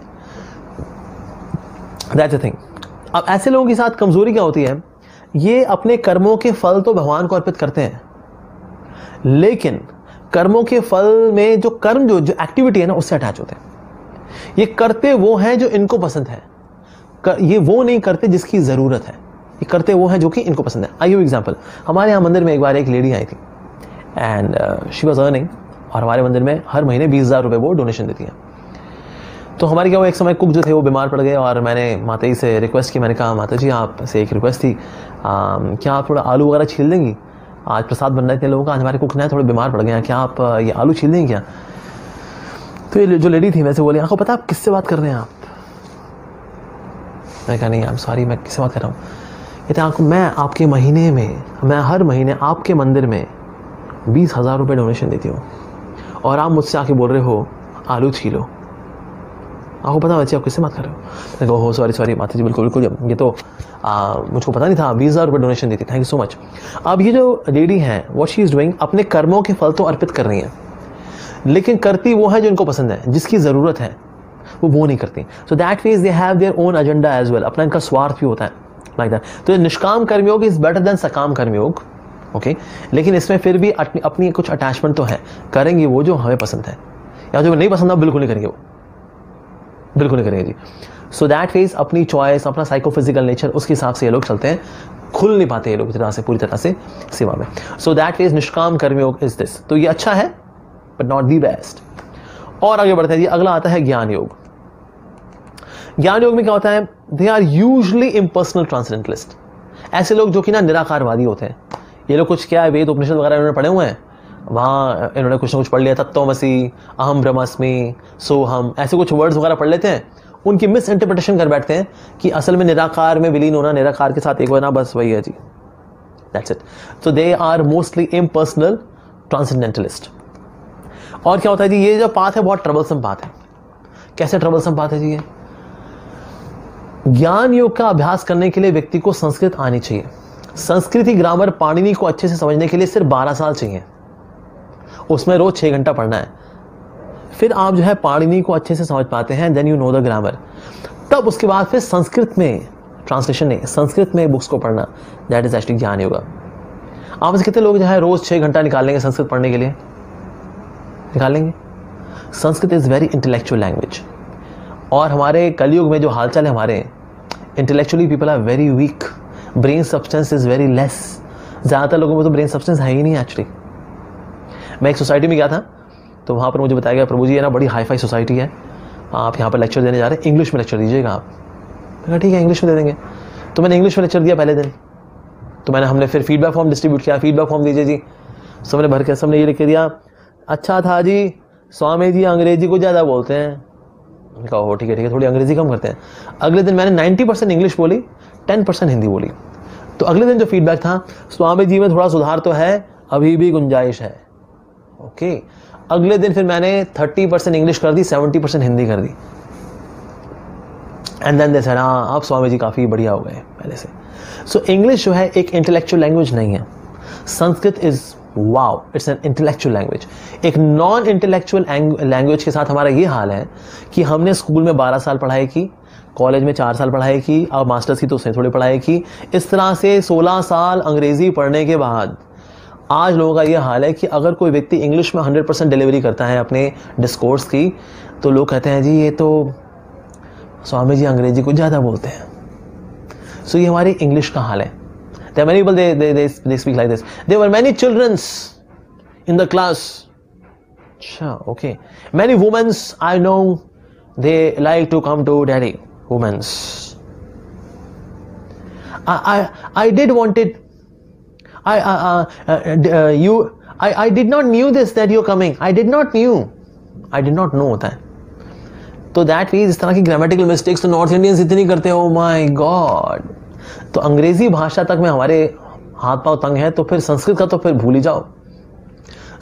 दैट्स द थिंग। अब ऐसे लोगों के साथ कमजोरी क्या होती है, ये अपने कर्मों के फल तो भगवान को अर्पित करते हैं, लेकिन कर्मों के फल में जो कर्म जो एक्टिविटी है ना उससे अटैच होते हैं। ये करते वो हैं जो इनको पसंद है, ये वो नहीं करते जिसकी जरूरत है, ये करते वो हैं जो कि इनको पसंद है। आइए एग्जांपल, हमारे यहाँ मंदिर में एक बार एक लेडी आई थी एंड शी वाज अर्निंग, और हमारे मंदिर में हर महीने 20,000 रुपए वो डोनेशन देती है। तो हमारे क्या वो एक समय कुक जो थे वो बीमार पड़ गए और मैंने माता जी से रिक्वेस्ट की। मैंने कहा माता जी आप से एक रिक्वेस्ट थी, क्या आप थोड़ा आलू वगैरह छील देंगी? आज प्रसाद बन रहे थे लोगों का, आज हमारे कुक ने थोड़े बीमार पड़ गए हैं, क्या आप ये आलू छील देंगे क्या? तो ये जो लेडी थी वैसे बोली, आपको पता आप किससे बात कर रहे हैं आप? मैं कहा नहीं आई एम सॉरी, मैं किससे बात कर रहा हूँ? कहते आपको मैं आपके महीने में, मैं हर महीने आपके मंदिर में 20,000 रुपये डोनेशन देती हूँ और आप मुझसे आके बोल रहे हो आलू छीलो। आपको पता बच्चे आप किससे बात कर रहे हो? मैं कहा हो सॉरी माता जी, बिल्कुल बिल्कुल, ये तो मुझको पता नहीं था। 20,000 रुपये डोनेशन देती, थैंक यू सो मच। अब ये जो लेडी है व्हाट शी इज डूइंग, अपने कर्मों के फल तो अर्पित कर रही है, लेकिन करती वो है जो इनको पसंद है, जिसकी ज़रूरत है वो नहीं करती। So that means they have their own agenda as well, अपना इनका स्वार्थ भी होता है लाइक दैट। तो निष्काम कर्मयोग इज बेटर देन सकाम कर्मयोग, ओके। लेकिन इसमें फिर भी अपनी कुछ अटैचमेंट तो है, करेंगे वो जो हमें पसंद है, या जो नहीं पसंद है बिल्कुल नहीं करेंगे, वो बिल्कुल नहीं करेंगे जी। सो दैट मीन्स अपनी चॉइस, अपना साइकोफिजिकल नेचर, उसके हिसाब से ये लोग चलते हैं, खुल नहीं पाते ये लोग तरह से पूरी तरह से सेवा में। सो दैट मीन्स निष्काम कर्मयोग इज दिस। तो ये अच्छा है बट नॉट दी बेस्ट। और आगे बढ़ते हैं जी, अगला आता है ज्ञान योग। ज्ञान योग में क्या होता है, they are usually impersonal transcendentalist, ऐसे लोग जो कि ना निराकारवादी होते हैं। ये लोग कुछ क्या है, वेद उपनिषद वगैरह इन्होंने पढ़े हुए हैं, वहाँ इन्होंने कुछ ना कुछ पढ़ लिया, तत्वमसि, अहम ब्रह्मास्मि, सोहम, ऐसे कुछ वर्ड्स वगैरह पढ़ लेते हैं, उनकी मिस इंटरप्रिटेशन कर बैठते हैं कि असल में निराकार में विलीन होना, निराकार के साथ एक होना, बस वही है जी, दैट्स इट। तो they are mostly impersonal transcendentalist. और क्या होता है जी, ये जो पाथ है बहुत ट्रबलसम पाथ है। कैसे ट्रबलसम पाथ है जी ये? ज्ञान योग का अभ्यास करने के लिए व्यक्ति को संस्कृत आनी चाहिए। संस्कृति ग्रामर पाणिनि को अच्छे से समझने के लिए सिर्फ 12 साल चाहिए, उसमें रोज 6 घंटा पढ़ना है। फिर आप जो है पाणिनि को अच्छे से समझ पाते हैं, then you know the grammar. तब उसके बाद फिर संस्कृत में ट्रांसलेशन नहीं, संस्कृत में बुक्स को पढ़ना, दैट इज एक्चुअली ज्ञान योगा। आप कितने लोग जो है रोज 6 घंटा निकाल लेंगे संस्कृत पढ़ने के लिए? निकाल लेंगे? Sanskrit is very intellectual language, और हमारे कलयुग में जो हालचाल है, हमारे intellectually people are very weak, brain substance is very less. ज़्यादातर लोगों में तो ब्रेन सब्सटेंस है ही नहीं एक्चुअली। मैं एक सोसाइटी में गया था, तो वहाँ पर मुझे बताया गया, प्रभु जी ये ना बड़ी हाई फाई सोसाइटी है, आप यहाँ पर लेक्चर देने जा रहे हैं, इंग्लिश में लेक्चर दीजिएगा आप। मैंने कहा ठीक है इंग्लिश में दे देंगे। तो मैंने इंग्लिश में लेक्चर दिया पहले दिन। तो हमने फिर फीडबैक फॉर्म डिस्ट्रीब्यूट किया, फीडबैक फॉर्म दीजिए जी। सबने भर के सबने ये लिख के दिया, अच्छा था जी, स्वामी जी अंग्रेजी को ज़्यादा बोलते हैं। कहा हो ठीक है, थोड़ी अंग्रेजी कम करते हैं। अगले दिन मैंने 90% इंग्लिश बोली, 10% हिंदी बोली। तो अगले दिन जो फीडबैक था, स्वामी जी में थोड़ा सुधार तो है, अभी भी गुंजाइश है, ओके। अगले दिन फिर मैंने 30% इंग्लिश कर दी, 70% हिंदी कर दी, एंड देन दे सेड हाँ आप स्वामी जी काफ़ी बढ़िया हो गए पहले से। सो इंग्लिश जो है एक इंटेलेक्चुअल लैंग्वेज नहीं है, Sanskrit is wow, it's an intellectual language. एक नॉन इंटेलेक्चुअल लैंग्वेज के साथ हमारा ये हाल है कि हमने स्कूल में 12 साल पढ़ाई की, कॉलेज में 4 साल पढ़ाई की, अब मास्टर्स की तो उसने थोड़ी पढ़ाई की, इस तरह से 16 साल अंग्रेजी पढ़ने के बाद आज लोगों का ये हाल है कि अगर कोई व्यक्ति इंग्लिश में 100% डिलीवरी करता है अपने डिस्कोर्स की, तो लोग कहते हैं जी ये तो स्वामी जी अंग्रेजी को ज़्यादा बोलते हैं। सो ये हमारी इंग्लिश का हाल है। There are many people they speak like this. There were many childrens in the class. अच्छा, okay. Many women's I know they like to come to daddy. Women's. I did wanted. I did not knew this that you're coming. I did not know होता है। तो that means इस तरह की grammatical mistakes तो north Indians इतनी करते हैं, oh my God। तो अंग्रेजी भाषा तक में हमारे हाथ पांव तंग है, तो फिर संस्कृत का तो फिर भूल ही जाओ।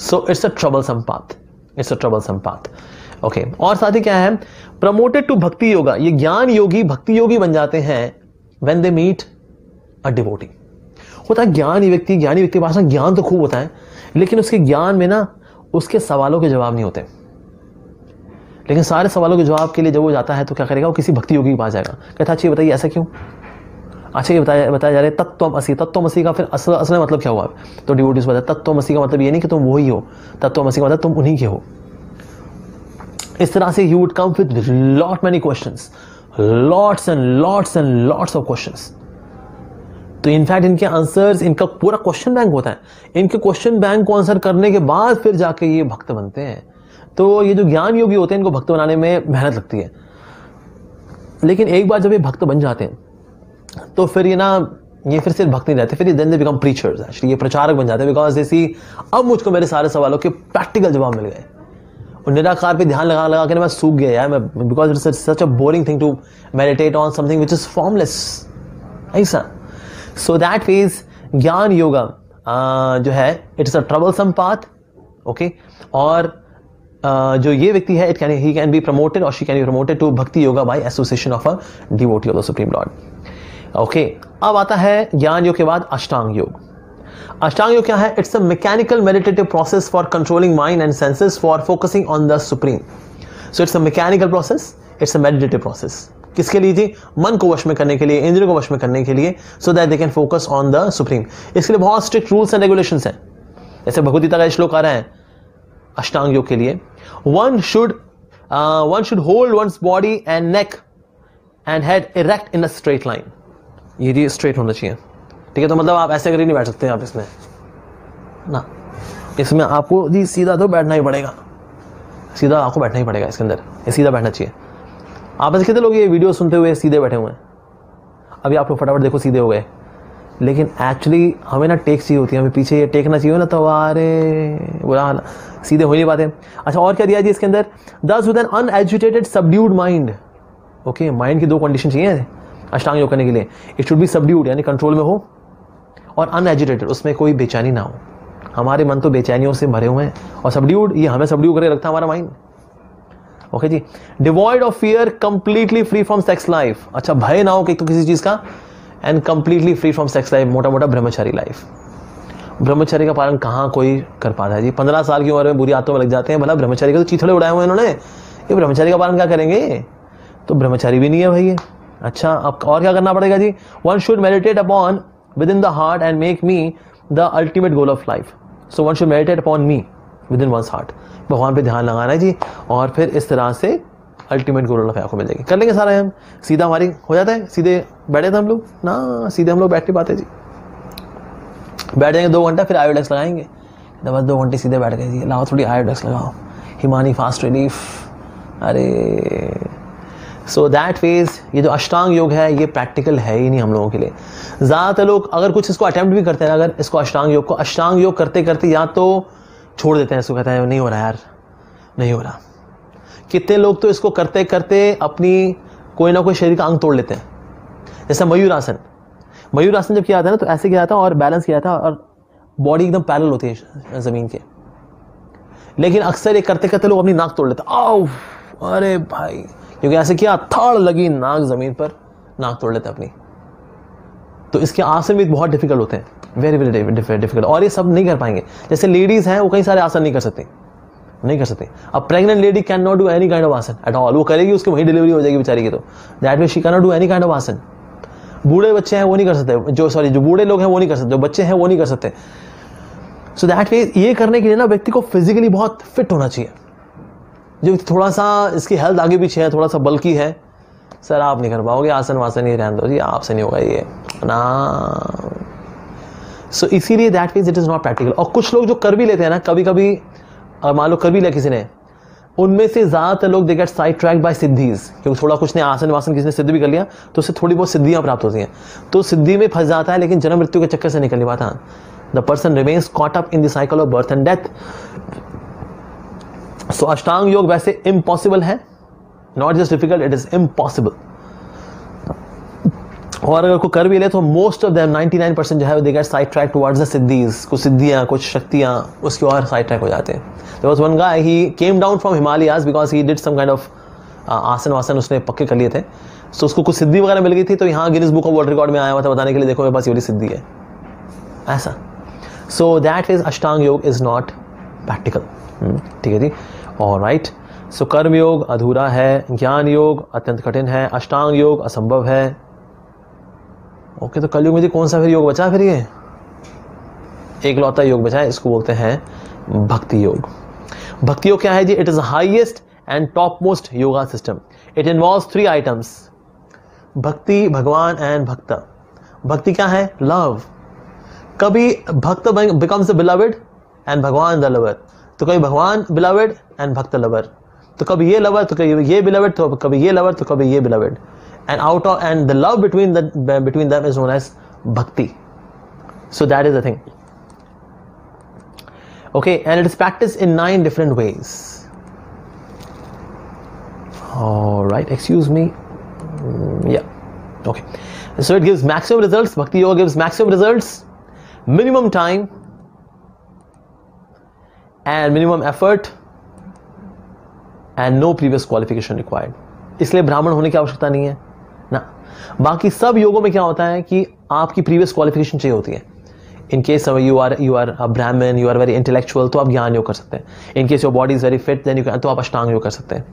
So it's a troublesome path, it's a troublesome path, okay. और साथ ही क्या है, प्रमोटेड टू भक्ति योगा। ये ज्ञान योगी भक्ति योगी बन जाते हैं when they meet a devotee. होता है ज्ञानी व्यक्ति के पास ना ज्ञान तो खूब होता है, लेकिन उसके ज्ञान में ना उसके सवालों के जवाब नहीं होते। लेकिन सारे सवालों के जवाब के लिए जब वो जाता है तो क्या करेगा, वो किसी भक्ति योगी के पास जाएगा, कहता अच्छा ये बताइए ऐसा क्यों। अच्छा ये बताया जा रहा है तत्वमसि। तत्वमसि का फिर असल मतलब क्या हुआ? तो डिवोटीज बताया तत्वमसि का मतलब ये नहीं कि तुम वही हो, तत्वमसि का मतलब तुम उन्हीं के हो। इस तरह से you would come with lot many questions, lots and lots and lots of questions. तो इनफैक्ट इनके आंसर्स, इनका पूरा क्वेश्चन बैंक होता है। इनके क्वेश्चन बैंक को आंसर करने के बाद फिर जाके ये भक्त बनते हैं। तो ये जो ज्ञान योगी होते हैं, इनको भक्त बनाने में मेहनत लगती है। लेकिन एक बार जब ये भक्त बन जाते हैं तो फिर ये फिर सिर्फ भक्त नहीं रहते, फिर then they become preachers, actually ये प्रचारक बन जाते हैं। बिकॉज दे सी अब मुझको मेरे सारे सवालों के प्रैक्टिकल जवाब मिल गए, और निराकार पे ध्यान लगा लगा के मैं सूख गया यार, मैं because it's such a boring thing to meditate on something which is formless, ऐसा। So that phase gyan yoga जो है it is a troublesome path, okay. और जो ये व्यक्ति है ही कैन बी प्रमोटेड और she can be promoted to bhakti yoga by association of a devotee of the supreme Lord, okay. अब आता है ज्ञान योग के बाद अष्टांग योग। अष्टांग योग क्या है? It's a mechanical meditative process for controlling mind and senses for focusing on the supreme. So it's a mechanical process, it's a meditative process. किसके लिए जी? मन को वश में करने के लिए, इंद्रियों को वश में करने के लिए, so that they can focus on the supreme. इसके लिए बहुत स्ट्रिक्ट रूल्स एंड रेगुलेशंस हैं। जैसे भगवद गीता का श्लोक आ रहा है अष्टांग योग के लिए, one should hold one's body and neck and head erect in a straight line. ये जी स्ट्रेट होना चाहिए, ठीक है। तो मतलब आप ऐसे करके नहीं बैठ सकते आप इसमें ना, इसमें आपको जी सीधा तो बैठना ही पड़ेगा, सीधा आपको बैठना ही पड़ेगा इसके अंदर, ये सीधा बैठना चाहिए। आप ऐसे कितने लोग ये वीडियो सुनते हुए सीधे बैठे हुए हैं? अभी आप लोग फटाफट देखो सीधे हो गए, लेकिन एक्चुअली हमें ना टेक चाहिए होती है, हमें पीछे ये टेकना चाहिए ना, तो अरे बुरा हाल, सीधे हो नहीं पाते। अच्छा, और क्या दिया जी इसके अंदर? Thus with an unagitated subdued mind, okay. Mind की दो कंडीशन चाहिए अष्टांग योग करने के लिए, इट शुड बी सबड्यूड यानी कंट्रोल में हो, और अनएजुटेटेड उसमें कोई बेचैनी ना हो। हमारे मन तो बेचैनियों से भरे हुए हैं, और सबड्यूड ये हमें सबड्यू करके रखता है हमारा माइंड, ओके जी। Devoid of fear, completely free from sex life. अच्छा, भय ना हो कि तो किसी चीज का, and completely free from sex life, मोटा मोटा ब्रह्मचारी लाइफ। ब्रह्मचर्य का पालन कहाँ कोई कर पाता है जी? 15 साल की उम्र में बुरी आदतों में लग जाते हैं। भला ब्रह्मचारी के तो चीथड़े उड़ाए हुए इन्होंने, ये ब्रह्मचारी का पालन क्या करेंगे? तो ब्रह्मचारी भी नहीं है भाई ये। अच्छा, अब और क्या करना पड़ेगा जी? One should meditate upon within the heart and make me the ultimate goal of life. So one should meditate upon me within one's heart. भगवान पे ध्यान लगाना है जी, और फिर इस तरह से अल्टीमेट गोल ऑफ लाइफ को मिल जाएगी। कर लेंगे सारा हम, सीधा हमारी हो जाता है। सीधे बैठे थे हम लोग ना, सीधे हम लोग बैठ नहीं पाते जी। बैठ जाएंगे 2 घंटा, फिर आयोडेक्स लगाएंगे, बस 2 घंटे सीधे बैठ गए जी। लाओ थोड़ी आयोडेक्स लगाओ, हिमानी फास्ट रिलीफ। अरे सो दैट फेज, ये जो अष्टांग योग है ये प्रैक्टिकल है ही नहीं हम लोगों के लिए। ज़्यादातर लोग अगर कुछ इसको अटेम्प्ट भी करते हैं, अगर इसको अष्टांग योग करते करते या तो छोड़ देते हैं, इसको कहते हैं नहीं हो रहा यार, नहीं हो रहा। कितने लोग तो इसको करते करते अपनी कोई ना कोई शरीर का अंग तोड़ लेते हैं। जैसे मयूरासन जब किया जाता है ना, तो ऐसे किया जाता है और बैलेंस किया जाता है, और बॉडी एकदम पैरेलल होती है जमीन के। लेकिन अक्सर ये करते करते लोग अपनी नाक तोड़ लेते हैं। आओ, अरे भाई, क्योंकि ऐसे किया, थाड़ लगी नाक जमीन पर, नाक तोड़ लेते हैं अपनी। तो इसके आसन भी बहुत डिफिकल्ट होते हैं, वेरी वेरी डिफिकल्ट, और ये सब नहीं कर पाएंगे। जैसे लेडीज हैं, वो कई सारे आसन नहीं कर सकते। अब pregnant lady can not do any kind of आसन एट ऑल। वो करेगी, उसकी वहीं डिलीवरी हो जाएगी बेचारी की, तो that way she can not do any kind of आसन। बूढ़े बच्चे हैं वो नहीं कर सकते, जो बूढ़े लोग हैं वो नहीं कर सकते, जो बच्चे हैं वो नहीं कर सकते। सो दैट वे ये करने के लिए ना व्यक्ति को फिजिकली बहुत फिट होना चाहिए। जो थोड़ा सा इसकी हेल्थ आगे पीछे है, थोड़ा सा बल्कि है, सर आप नहीं कर पाओगे आसन वासन, ये रहने दो जी, आपसे नहीं होगा ये ना। सो इसीलिए that means it is not practical. और कुछ लोग जो कर भी लेते हैं ना, कभी कभी मान लो कर भी लिया किसी ने, उनमें से ज्यादातर लोग they get sidetracked by siddhis, क्योंकि थोड़ा कुछ ने आसन वासन किसी ने सिद्ध भी कर लिया, तो उससे थोड़ी बहुत सिद्धियां प्राप्त होती हैं, तो सिद्धि में फंस जाता है, लेकिन जन्म मृत्यु के चक्कर से निकल नहीं पाता। The person remains caught up in the cycle of birth and death. So Ashtanga योग वैसे इम्पॉसिबल है, not just difficult, it is impossible. और अगर कोई कर भी ले तो मोस्ट ऑफ देम 99% जो है they get sidetrack towards the siddhis, कुछ सिद्धियां, कुछ शक्तियां उसकी और साइड ट्रैक हो जाते हैं। There was one guy, he came down from Himalayas because he did some kind of आसन वासन उसने पक्के कर लिए थे, तो उसको कुछ सिद्धि वगैरह मिल गई थी, तो यहाँ Guinness book of world record में आया हुआ था बताने के लिए, देखो मेरे पास ये वाली सिद्धि है, ऐसा। सो दैट इज अष्टांग योग इज नॉट प्रैक्टिकल, ठीक है जी। ऑलराइट, सो कर्म योग अधूरा है, ज्ञान योग अत्यंत कठिन है, अष्टांग योग असंभव है। ओके, तो कलयुग में जी कौन सा फिर योग बचा? फिर ये एक लौता योग बचा है, इसको बोलते हैं भक्ति योग। भक्ति योग क्या है जी? It is highest and top most yoga system. It involves 3 items, bhakti, Bhagwan and भक्त। भक्ति क्या है? लव। कभी भक्त बिकम्स द बिलवेड एंड भगवान द लवर, तो कभी भगवान बिलवेड एंड भक्त लवर, तो कभी ये लवर तो कभी ये बिलवेड, तो कभी ये लवर तो कभी ये beloved, and the love between them is known as bhakti. So that is the thing. Okay, and it is practiced in 9 different ways. All right, excuse me. Yeah, okay. So it gives maximum results. Bhakti yoga gives maximum results, minimum time and minimum effort and no previous qualification required. इसलिए ब्राह्मण होने की आवश्यकता नहीं है ना. बाकी सब योगों में क्या होता है कि आपकी प्रीवियस क्वालिफिकेशन चाहिए होती है. In case you are a Brahmin, you are very intellectual, तो आप ज्ञान योग कर सकते हैं. In case your body is very fit, then you can, तो आप अष्टांग योग कर सकते हैं.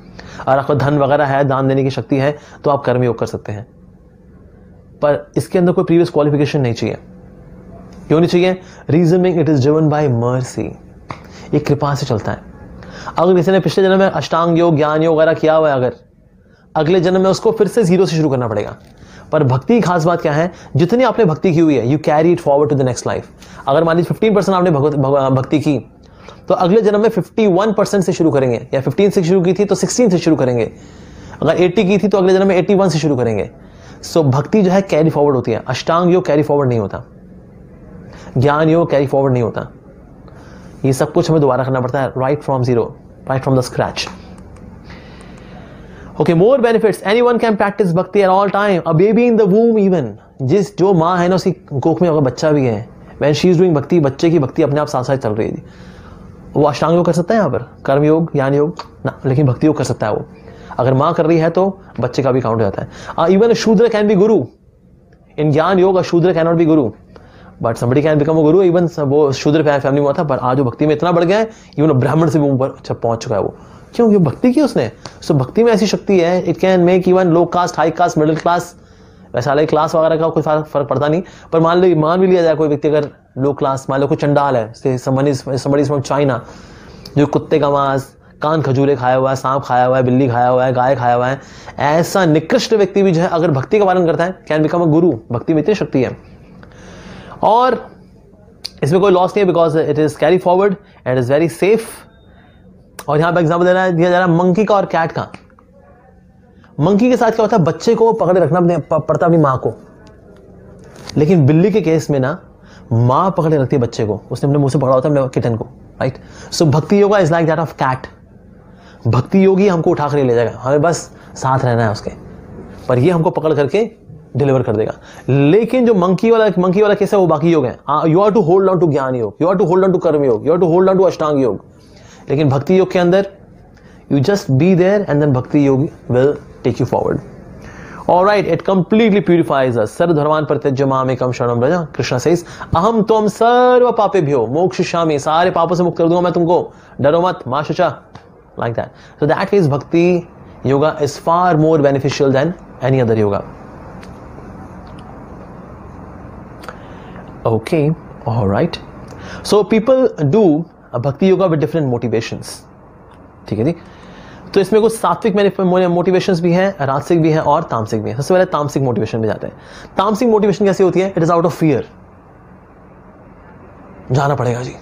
और आपको धन वगैरह है, दान देने की शक्ति है, तो आप कर्म योग कर सकते हैं. पर इसके अंदर कोई प्रीवियस क्वालिफिकेशन नहीं चाहिए. क्यों नहीं चाहिए? Reason being it is driven by mercy. ये कृपा से चलता है. अगर किसी ने पिछले जन्म में अष्टांग योग, ज्ञान योग वगैरह किया हुआ है, अगर अगले जन्म में उसको फिर से 0 से शुरू करना पड़ेगा. पर भक्ति की खास बात क्या है? जितनी आपने भक्ति की हुई है, you carry it forward to the next life. अगर मान लीजिए 15% आपने भक्ति की, तो अगले जन्म में 51% से शुरू करेंगे, या 15 से शुरू की थी तो 16 से शुरू करेंगे. अगर 80 की थी तो अगले जन्म में 81 से शुरू करेंगे. सो भक्ति जो है कैरी फॉरवर्ड होती है. अष्टांग योग कैरी फॉरवर्ड नहीं होता, ज्ञान योग कैरी फॉरवर्ड नहीं होता. ये सब कुछ हमें दोबारा करना पड़ता है, right from zero, right from the scratch. Okay, more benefits. Anyone can practice bhakti at all time. A baby in the womb even. जो माँ है ना, उसकी कोख में अगर बच्चा भी है, when she is doing भक्ति, बच्चे की भक्ति अपने आप साथ साथ चल रही है. वो अष्टांग योग कर सकता है यहाँ पर, कर्म योग, ज्ञान योग ना, लेकिन भक्ति योग कर सकता है वो. अगर माँ कर रही है तो बच्चे का भी काउंट हो जाता है. Even a शूद्र can be guru. In ज्ञान योग a शूद्र cannot be guru, but somebody can become a guru. Even वो शूद्र फैमिली में था, पर आज वो भक्ति में इतना बढ़ गया है, इवन ब्राह्मण से भी ऊपर पहुंच चुका है वो. क्यों? ये भक्ति की उसने. सो भक्ति में ऐसी शक्ति है, it can make even low caste, high caste, middle class, वैसा अलग क्लास वगैरह का कोई फर्क पड़ता नहीं. पर मान भी लिया जाए कोई व्यक्ति अगर लो क्लास, मान लो कोई चंडाल है, somebody फ्रॉम चाइना, जो कुत्ते का मांस, कान खजूरे खाया हुआ है, सांप खाया हुआ है, बिल्ली खाया हुआ है, गाय खाया हुआ है, ऐसा निकृष्ट व्यक्ति भी जो है अगर भक्ति का पालन करता है, कैन बिकम अ गुरु. भक्ति में इतनी शक्ति है. और इसमें कोई लॉस नहीं है, because it is carry forward and is very safe. और यहां पर एग्जाम्पल दिया जा रहा है मंकी का और कैट का. मंकी के साथ क्या होता है? बच्चे को पकड़े रखना पड़ता अपनी मां को. लेकिन बिल्ली के केस में ना, मां पकड़े रखती है बच्चे को, उसने अपने मुंह से पकड़ा होता है किटन को, right. So bhakti yoga is like that of cat. भक्ति योगी हमको उठा कर ले जाएगा, हमें बस साथ रहना है उसके, पर ये हमको पकड़ करके डिलीवर कर देगा. लेकिन जो मंकी वाला केस है, वो बाकी योग है. You are to hold on to gyan yoga, you are to hold on to karma yoga, you are to hold on to Ashtanga yoga. लेकिन भक्ति योग के अंदर you just be there and then bhakti yoga will take you forward. Alright, it completely purifies us. सर्वधर्मान् परित्यज्य मामेकं शरणं Vraj. Krishna says अहम त्वं सर्व पापेभ्यो मोक्षयिष्यामि. सारे पापों से मुक्त कर दूंगा मैं तुमको, डरो मत, मा शुचा, like that. So that is bhakti yoga is far more beneficial than any other yoga. Okay, alright. So people do bhakti yoga with different motivations. ठीक है जी. तो इसमें कुछ सात्विक मोटिवेशंस भी हैं, राजसिक भी हैं और तामसिक भी हैं. सबसे पहले तामसिक मोटिवेशन में जाते हैं. तामसिक मोटिवेशन कैसी होती है? It is out of fear. जाना पड़ेगा जी,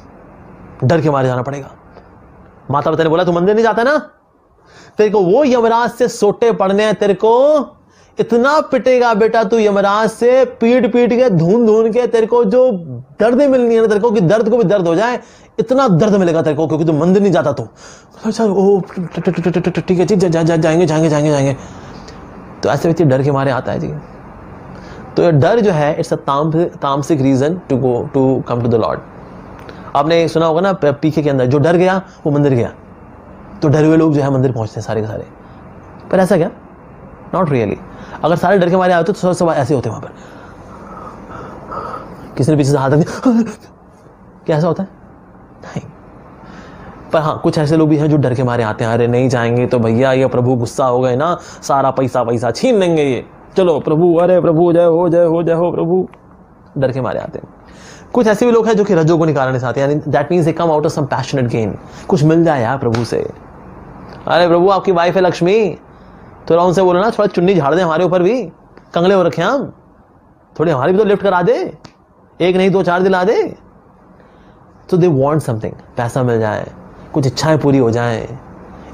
डर के मारे जाना पड़ेगा. माता पिता ने बोला तू मंदिर नहीं जाता ना, तेरे को वो यमराज से सोटे पड़ने हैं, तेरे को इतना पिटेगा बेटा तू यमराज से, पीट के धून के तेरे को जो दर्द मिलनी है ना तेरे को, कि दर्द को भी दर्द हो जाए, इतना दर्द मिलेगा तेरे को, क्योंकि तू मंदिर नहीं जाता. तो अच्छा ओ ठीक है जी, जाएंगे. तो ऐसे व्यक्ति डर के मारे आता है जी. तो ये डर जो है, it's a tamasic reason to go to come to the Lord. आपने सुना होगा ना, पीके के अंदर जो डर गया वो मंदिर गया. तो डरे हुए लोग जो है मंदिर पहुंचते हैं सारे के सारे. पर ऐसा क्या? Not really. अगर सारे डर के मारे आते तो सब ऐसे होते वहां पर. किसी ने पीछे से हाथ रख, क्या ऐसा होता है? नहीं. पर हाँ, कुछ ऐसे लोग भी हैं जो डर के मारे आते हैं. अरे नहीं जाएंगे तो भैया ये प्रभु गुस्सा हो गए ना, सारा पैसा छीन लेंगे ये, चलो प्रभु, अरे प्रभु जय हो प्रभु. डर के मारे आते हैं. कुछ ऐसे भी लोग हैं जो कि रजोगुणी कारण से आते हैं, यानी that means they come out of some passionate gain. कुछ मिल जाए यार प्रभु से. अरे प्रभु आपकी वाइफ है लक्ष्मी, थोड़ा उनसे बोलो ना, थोड़ा चुन्नी झाड़ दे हमारे ऊपर भी, कंगले हो रखे हम, थोड़ी हमारी भी तो लिफ्ट करा दे, एक नहीं 2-4 दिला दे. तो दे वांट समथिंग, पैसा मिल जाए, कुछ इच्छाएं पूरी हो जाए,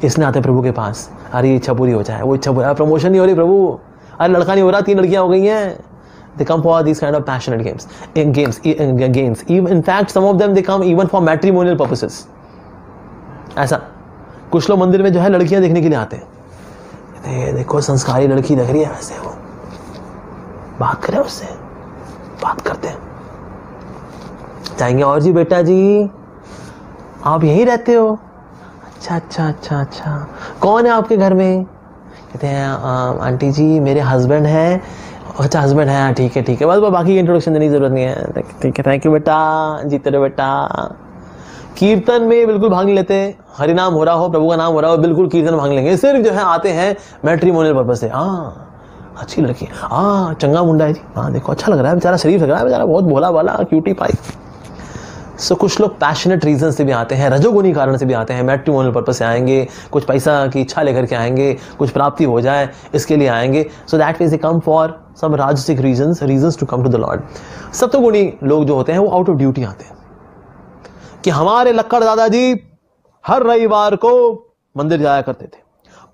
इसलिए आते प्रभु के पास. अरे इच्छा पूरी हो जाए, वो इच्छा पूरी, प्रमोशन नहीं हो रही प्रभु, अरे लड़का नहीं हो रहा, 3 लड़कियां हो गई हैं. They come for these kind of passionate games. In fact, some of them they come even for matrimonial purposes. ऐसा कुछ लोग मंदिर में जो है लड़कियां देखने के लिए आते हैं. देखो संस्कारी लड़की दिख रही है, वैसे वो बात करें उससे, बात करते हैं. जाएंगे, और जी बेटा जी आप यहीं रहते हो? अच्छा. कौन है आपके घर में? कहते हैं आंटी जी मेरे हस्बैंड है. अच्छा हस्बैंड है, ठीक है. बस बाकी इंट्रोडक्शन देने की जरूरत नहीं है. ठीक है, थैंक यू बेटा, जीते रहो बेटा. कीर्तन में बिल्कुल भाग नहीं लेते. हरि नाम हो रहा हो, प्रभु का नाम हो रहा हो, बिल्कुल कीर्तन भाग लेंगे. सिर्फ जो है आते हैं मैट्रिमोनियल पर्पस से. अच्छी लड़की, चंगा मुंडा है जी, देखो अच्छा लग रहा है बेचारा, शरीफ लग रहा है बेचारा, बहुत भोला भाला क्यूटी पाई. सो कुछ लोग पैशनेट रीजन से भी आते हैं, रजोगुनी कारण से भी आते हैं, मैट्रिमोनियल पर्पस से आएंगे, कुछ पैसा की इच्छा लेकर के आएंगे, कुछ प्राप्ति हो जाए इसके लिए आएंगे. So that means they come for some rajasic reasons to come to the Lord. सत्वगुणी लोग जो होते हैं वो आउट ऑफ ड्यूटी आते हैं कि हमारे लक्कड़ दादाजी हर रविवार को मंदिर जाया करते थे,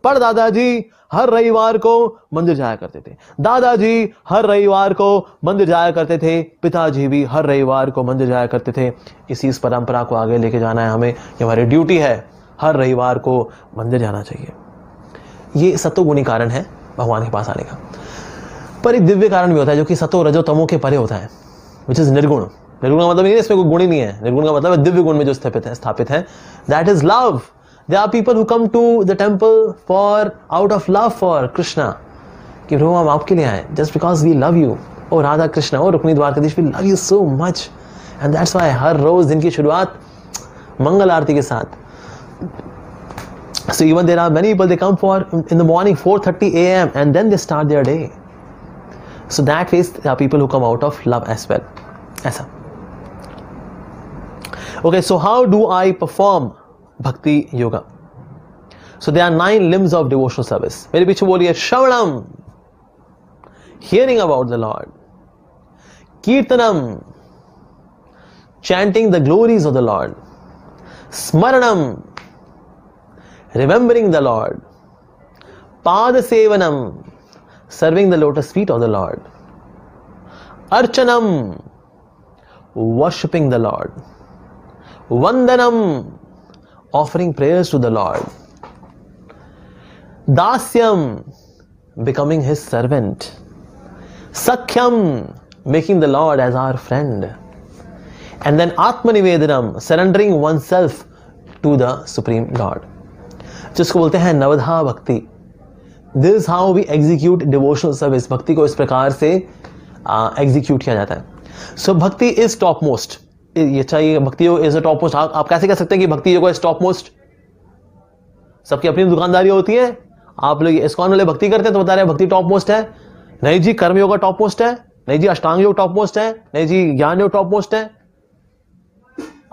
पर दादाजी हर रविवार को मंदिर जाया करते थे, दादाजी हर रविवार को मंदिर जाया करते थे, पिताजी भी हर रविवार को मंदिर जाया करते थे. इस परंपरा को आगे लेके जाना है हमें, ये हमारी ड्यूटी है, हर रविवार को मंदिर जाना चाहिए. ये सत्वगुणी कारण है भगवान के पास आने का. पर एक दिव्य कारण भी होता है जो कि सतो रजो तमो के परे होता है, विच इज निर्गुण. निर्गुण का मतलब नहीं है इसमें कोई गुण ही नहीं है. निर्गुण का मतलब दिव्य गुण में जो स्थापित है. That is love. There are people who come to the temple out of love for Krishna. कि प्रभु हम आपके लिए आए, just because we love you. O Radha Krishna, O Rukmini Dwarkadhish, we love you so much. And that's why हर रोज दिन की शुरुआत मंगल आरती के साथ. So even there are many people, they come for in the morning 4:30 a.m. and then they start their day. So that way there are people who come out of love as well. ऐसा. Okay, so how do I perform Bhakti Yoga? So there are 9 limbs of devotional service. मेरे पीछे बोलिए श्रवणम, hearing about the Lord, kirtanam, chanting the glories of the Lord, स्मरणम, remembering the Lord, पाद सेवनम, serving the lotus feet of the Lord, अर्चनम, worshipping the Lord, vandanam, offering prayers to the Lord, dasyam, becoming his servant, sakhyam, making the Lord as our friend, and then atmanivedanam, surrendering oneself to the Supreme Lord, जिसको बोलते हैं नवधा भक्ति. This is how we execute devotional service. भक्ति को इस प्रकार से execute किया जाता है. So भक्ति is top most. ये चाहिए भक्ति योग इज टॉप मोस्ट. आप कैसे कह सकते हैं कि भक्ति योग इज टॉप मोस्ट? सबकी अपनी दुकानदारी होती है. आप लोग इस्कॉन वाले भक्ति करते हैं तो बता रहे हैं भक्ति टॉप मोस्ट है. नहीं जी कर्म योग टॉप मोस्ट है, नहीं जी अष्टांग योग टॉप मोस्ट है, नहीं जी ज्ञान योग टॉप मोस्ट है.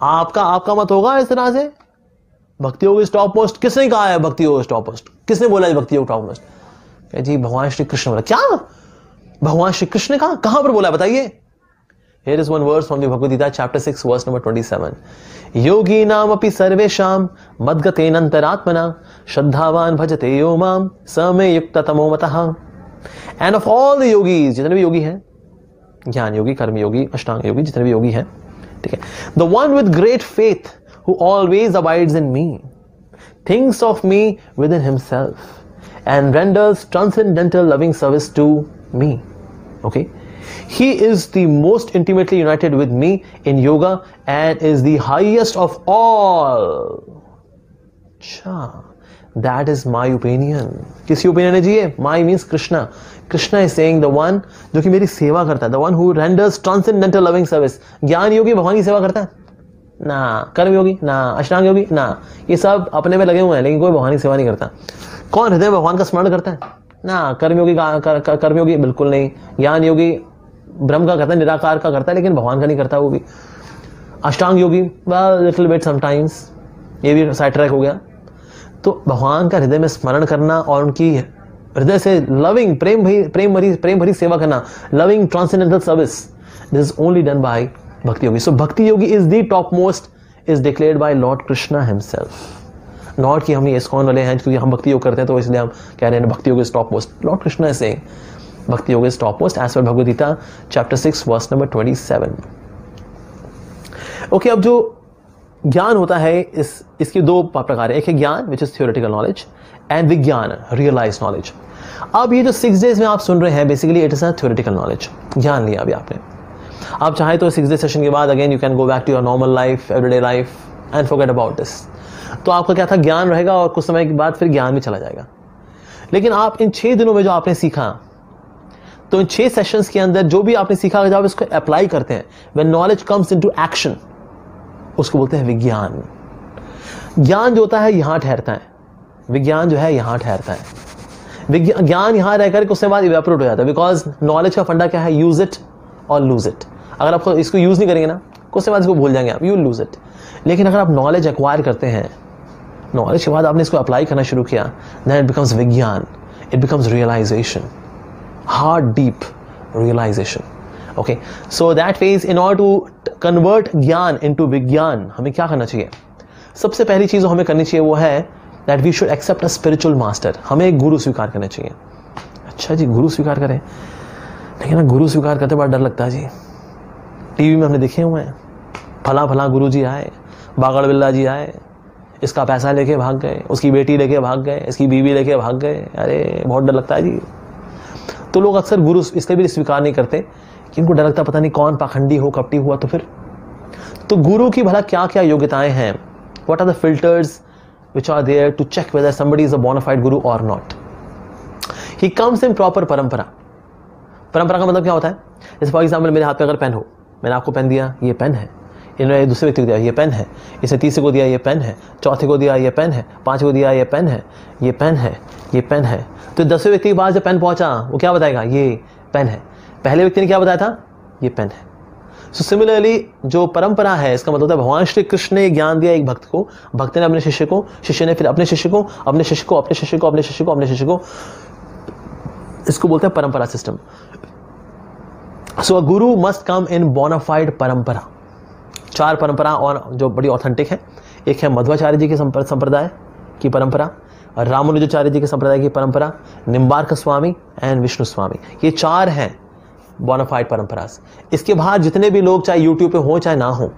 आपका मत होगा इस तरह से भक्ति योग इज टॉप मोस्ट. किसने कहा है भक्ति योग इज टॉप मोस्ट? किसने बोला है भक्ति योग टॉप मोस्ट? जी भगवान श्री कृष्ण बोला. क्या भगवान श्री कृष्ण ने कहा? कहां पर बोला बताइए. Here is one verse from the Bhagavad Gita, chapter 6, verse number 27. Yogi nam api sarvesham madgatenantaratmana shraddhavan bhajate yo mam same yukta tamo mataha. And of all the yogis, जितने भी योगी हैं, ज्ञान योगी, कर्म योगी, अष्टांग योगी, जितने भी योगी हैं, ठीक है, the one with great faith who always abides in me, thinks of me within himself and renders transcendental loving service to me. Okay. He is the most intimately united with me in yoga and is the highest of all. That is my opinion. किसी opinion है जी ये? My means Krishna. Krishna is saying the one जो कि मेरी सेवा करता है, the one who renders transcendental loving service. ज्ञान योगी भगवान की सेवा करता है ना, कर्म योगी ना, अष्टांग योगी ना, ये सब अपने में लगे हुए हैं लेकिन कोई भगवान की सेवा नहीं करता. कौन हृदय में भगवान का स्मरण करता है ना? कर्मयोगी बिल्कुल नहीं. ज्ञान योगी ब्रह्म का करता है, निराकार का करता है, लेकिन भगवान का नहीं करता वो भी. अष्टांग योगी लिटिल बिट समटाइम्स, ये भी साइड ट्रैक हो गया. तो भगवान का हृदय में स्मरण करना और उनकी हृदय से लविंग प्रेम भरी सेवा करना, loving transcendental service, this is only done by bhakti yogi. So bhakti yogi is the top most, is declared by Lord Krishna himself. Not कि हम ये इस्कॉन वाले हैं क्योंकि हम भक्ति योग करते हैं तो इसलिए हम कह रहे हैं bhakti yoga is top most. Lord Krishna is saying bhakti yoga is top most as per Bhagavad Gita chapter 6 verse number 27। Okay, अब जो ज्ञान होता है इसके दो प्रकार है, एक है ज्ञान which is theoretical knowledge and विज्ञान रियलाइज नॉलेज। अब ये जो 6 डेज में आप सुन रहे हैं basically it is a theoretical knowledge, ज्ञान लिया अभी आपने। आप चाहे तो 6 डे सेशन के बाद again you can go back to your normal life, everyday life and forget about this. तो आपका क्या था, ज्ञान रहेगा और कुछ समय के बाद फिर ज्ञान भी चला जाएगा। लेकिन आप इन 6 दिनों में जो आपने सीखा, तो इन 6 सेशंस के अंदर जो भी आपने सीखा, जब आप इसको अप्लाई करते हैं, when knowledge comes into action, उसको बोलते हैं विज्ञान। ज्ञान जो होता है यहां ठहरता है, विज्ञान जो है यहां ठहरता है। ज्ञान यहां रहकर उसके बाद इवेपोरेट हो जाता है, बिकॉज नॉलेज का फंडा क्या है, यूज इट और लूज इट। अगर आप इसको यूज नहीं करेंगे ना, कुछ समय बाद इसको भूल जाएंगे आप, यू लूज इट। लेकिन अगर आप नॉलेज एक्वायर करते हैं, नॉलेज के बाद आपने इसको अप्लाई करना शुरू किया, then it becomes vigyan, it becomes realization, hard deep realization. Okay, so that means in order to convert gyan into vigyan हमें क्या करना चाहिए? सबसे पहली चीज जो हमें करनी चाहिए वो है that we should accept a spiritual master. हमें एक गुरु स्वीकार करना चाहिए। अच्छा जी, गुरु स्वीकार करें, लेकिन ना गुरु स्वीकार करते बड़ा डर लगता है जी। टीवी में हमने देखे हुए हैं, फला फला गुरु जी आए, बागड़ बिल्ला जी आए, इसका पैसा लेके भाग गए, उसकी बेटी लेके भाग गए, इसकी बीवी लेके भाग गए। अरे बहुत डर लगता है जी। तो लोग अक्सर गुरु इसलिए भी स्वीकार नहीं करते कि उनको डर लगता पता नहीं कौन पाखंडी हो, कपटी हुआ तो फिर। तो गुरु की भला क्या क्या योग्यताएं हैं, what are the filters which are there to check whether somebody is a bona fide guru or not? He comes in proper परंपरा। परंपरा का मतलब क्या होता है? जैसे फॉर एग्जाम्पल मेरे हाथ में अगर पेन हो, मैंने आपको पेन दिया, ये पेन है, इन्होंने दूसरे व्यक्ति को दिया, ये पेन है, इसने तीसरे को दिया, ये पेन है, चौथे को दिया, ये पेन है, पांचवे को दिया, ये पेन है, ये पेन है, ये पेन है। तो 10वें व्यक्ति के पास जब पेन पहुंचा, वो क्या बताएगा? ये पेन है। पहले व्यक्ति ने क्या बताया था? ये पेन है। सो सिमिलरली जो परंपरा है, इसका मतलब है भगवान श्री कृष्ण ने ज्ञान दिया एक भक्त को, भक्त ने अपने शिष्य को, शिष्य ने फिर अपने शिष्य को, अपने शिष्य को, अपने शिष्य को, अपने शिष्य को, अपने शिष्य को। इसको बोलते हैं परंपरा सिस्टम। सो अ गुरु मस्ट कम इन बोनाफाइड परंपरा। 4 परंपरा और जो बड़ी ऑथेंटिक है, एक है मध्वाचार्य जी के संप्रदाय की परंपरा, रामानुजाचार्य जी के संप्रदाय की परंपरा, निम्बार्क स्वामी एंड विष्णु स्वामी। ये 4 हैं बोनाफाइड परंपरास। इसके बाहर जितने भी लोग चाहे यूट्यूब पे हो चाहे ना हो,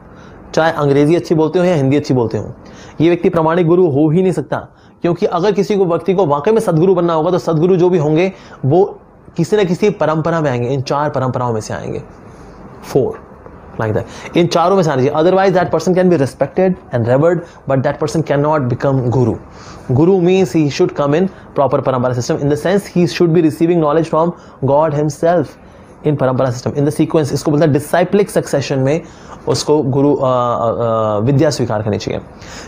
चाहे अंग्रेजी अच्छी बोलते हो या हिंदी अच्छी बोलते हो, ये व्यक्ति प्रमाणिक गुरु हो ही नहीं सकता। क्योंकि अगर किसी को व्यक्ति को वाकई में सदगुरु बनना होगा तो सदगुरु जो भी होंगे वो किसी न किसी परंपरा में आएंगे, इन 4 परंपराओं में से आएंगे, 4 लाइक दैट, इन चारों में से आने चाहिए। Otherwise that person can be respected and revered but that person can not become guru. Guru means he should come in proper parampara system, in the sense he should be receiving knowledge from God himself in parampara system, in the sequence. इसको बोलते हैं डिसाइप्लिक succession में उसको गुरु विद्या स्वीकार करनी चाहिए।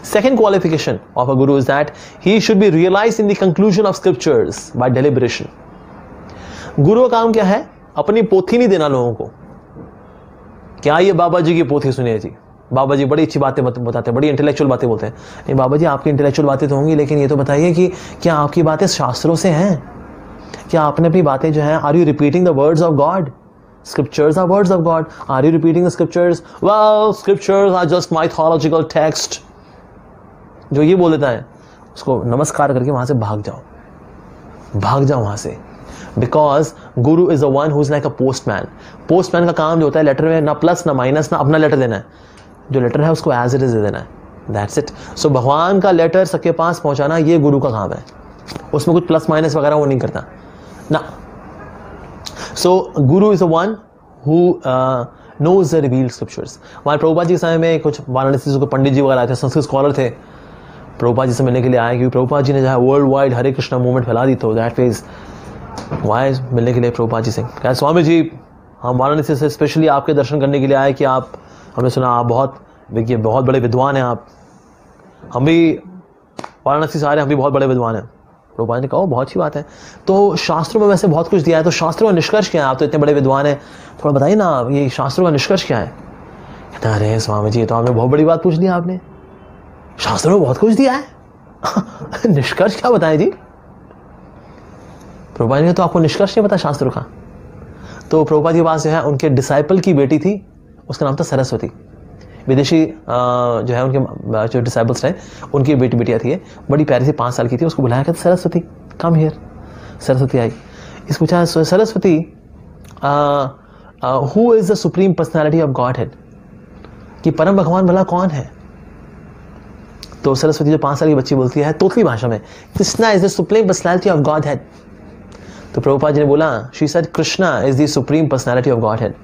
Second qualification of a guru is that he should be realized in the conclusion of scriptures by deliberation. गुरु का काम क्या है? अपनी पोथी नहीं देना लोगों को, क्या ये बाबा जी की पोथी सुनिए जी, बाबा जी बड़ी अच्छी बातें बताते हैं, बड़ी इंटेलेक्चुअल बातें बोलते हैं। नहीं बाबा जी, आपकी इंटेलेक्चुअल बातें तो होंगी, लेकिन ये तो बताइए कि क्या आपकी बातें शास्त्रों से हैं? क्या आपने अपनी बातें जो हैं, are you repeating the words of God? Scriptures are words of God. Are you repeating the scriptures? Well, scriptures are just mythological text. जो ये बोल देता है उसको नमस्कार करके वहां से भाग जाओ वहां से। Because Guru is the one who is like a postman. Postman का काम जो होता है लेटर में ना प्लस ना माइनस ना अपना लेटर देना है, जो लेटर है उसको एज इट इज दे देना है, दैट्स इट। सो भगवान का लेटर सबके पास पहुंचाना ये गुरु का काम है, उसमें कुछ प्लस माइनस वगैरह वो नहीं करता ना। So Guru is the one who knows the revealed scriptures. हमारे प्रभुपाद जी के समय में कुछ वाराणसी से पंडित जी वगैरह आए थे, संस्कृत स्कॉलर थे, प्रभुपाद जी से मिलने के लिए आए, क्योंकि प्रभुपाद जी ने जहाँ वर्ल्ड वाइड हरे कृष्णा मूवमेंट फैला दी, तो दैट फेज वाई मिलने के लिए प्रभुपाद जी से कहा, स्वामी जी हम वाराणसी से स्पेशली आपके दर्शन करने के लिए आए कि आप, हमने सुना आप बहुत बड़े विद्वान हैं आप, हम भी वाराणसी से आ रहे हैं, हम भी बहुत बड़े विद्वान हैं। प्रभुपाद ने कहा बहुत अच्छी बात है, तो शास्त्रों में वैसे बहुत कुछ दिया है, तो शास्त्रों का निष्कर्ष क्या है? आप तो इतने बड़े विद्वान हैं, थोड़ा बताइए ना ये शास्त्रों का निष्कर्ष क्या है? कहता अरे स्वामी जी तो आपने बहुत बड़ी बात पूछ ली, आपने शास्त्रों में बहुत कुछ दिया है निष्कर्ष क्या बताएं जी? प्रभुपाद ने तो आपको निष्कर्ष नहीं पता शास्त्रों का। तो प्रभुपाद के पास जो है उनके डिसाइपल की बेटी थी, उसका नाम था सरस्वती, विदेशी जो है उनके जो डिसाइबल्स थे उनकी बेटियां थी, बड़ी प्यारी सी 5 साल की थी, उसको बुलाया कहते सरस्वती कम हियर। सरस्वती आई, इस पूछा Saraswati who is the supreme personality of God head, कि परम भगवान भला कौन है? तो सरस्वती जो 5 साल की बच्ची बोलती है तोतली भाषा में, Krishna is the supreme personality of God head. तो प्रभुपाद जी ने बोला, she said Krishna is the supreme personality of God head.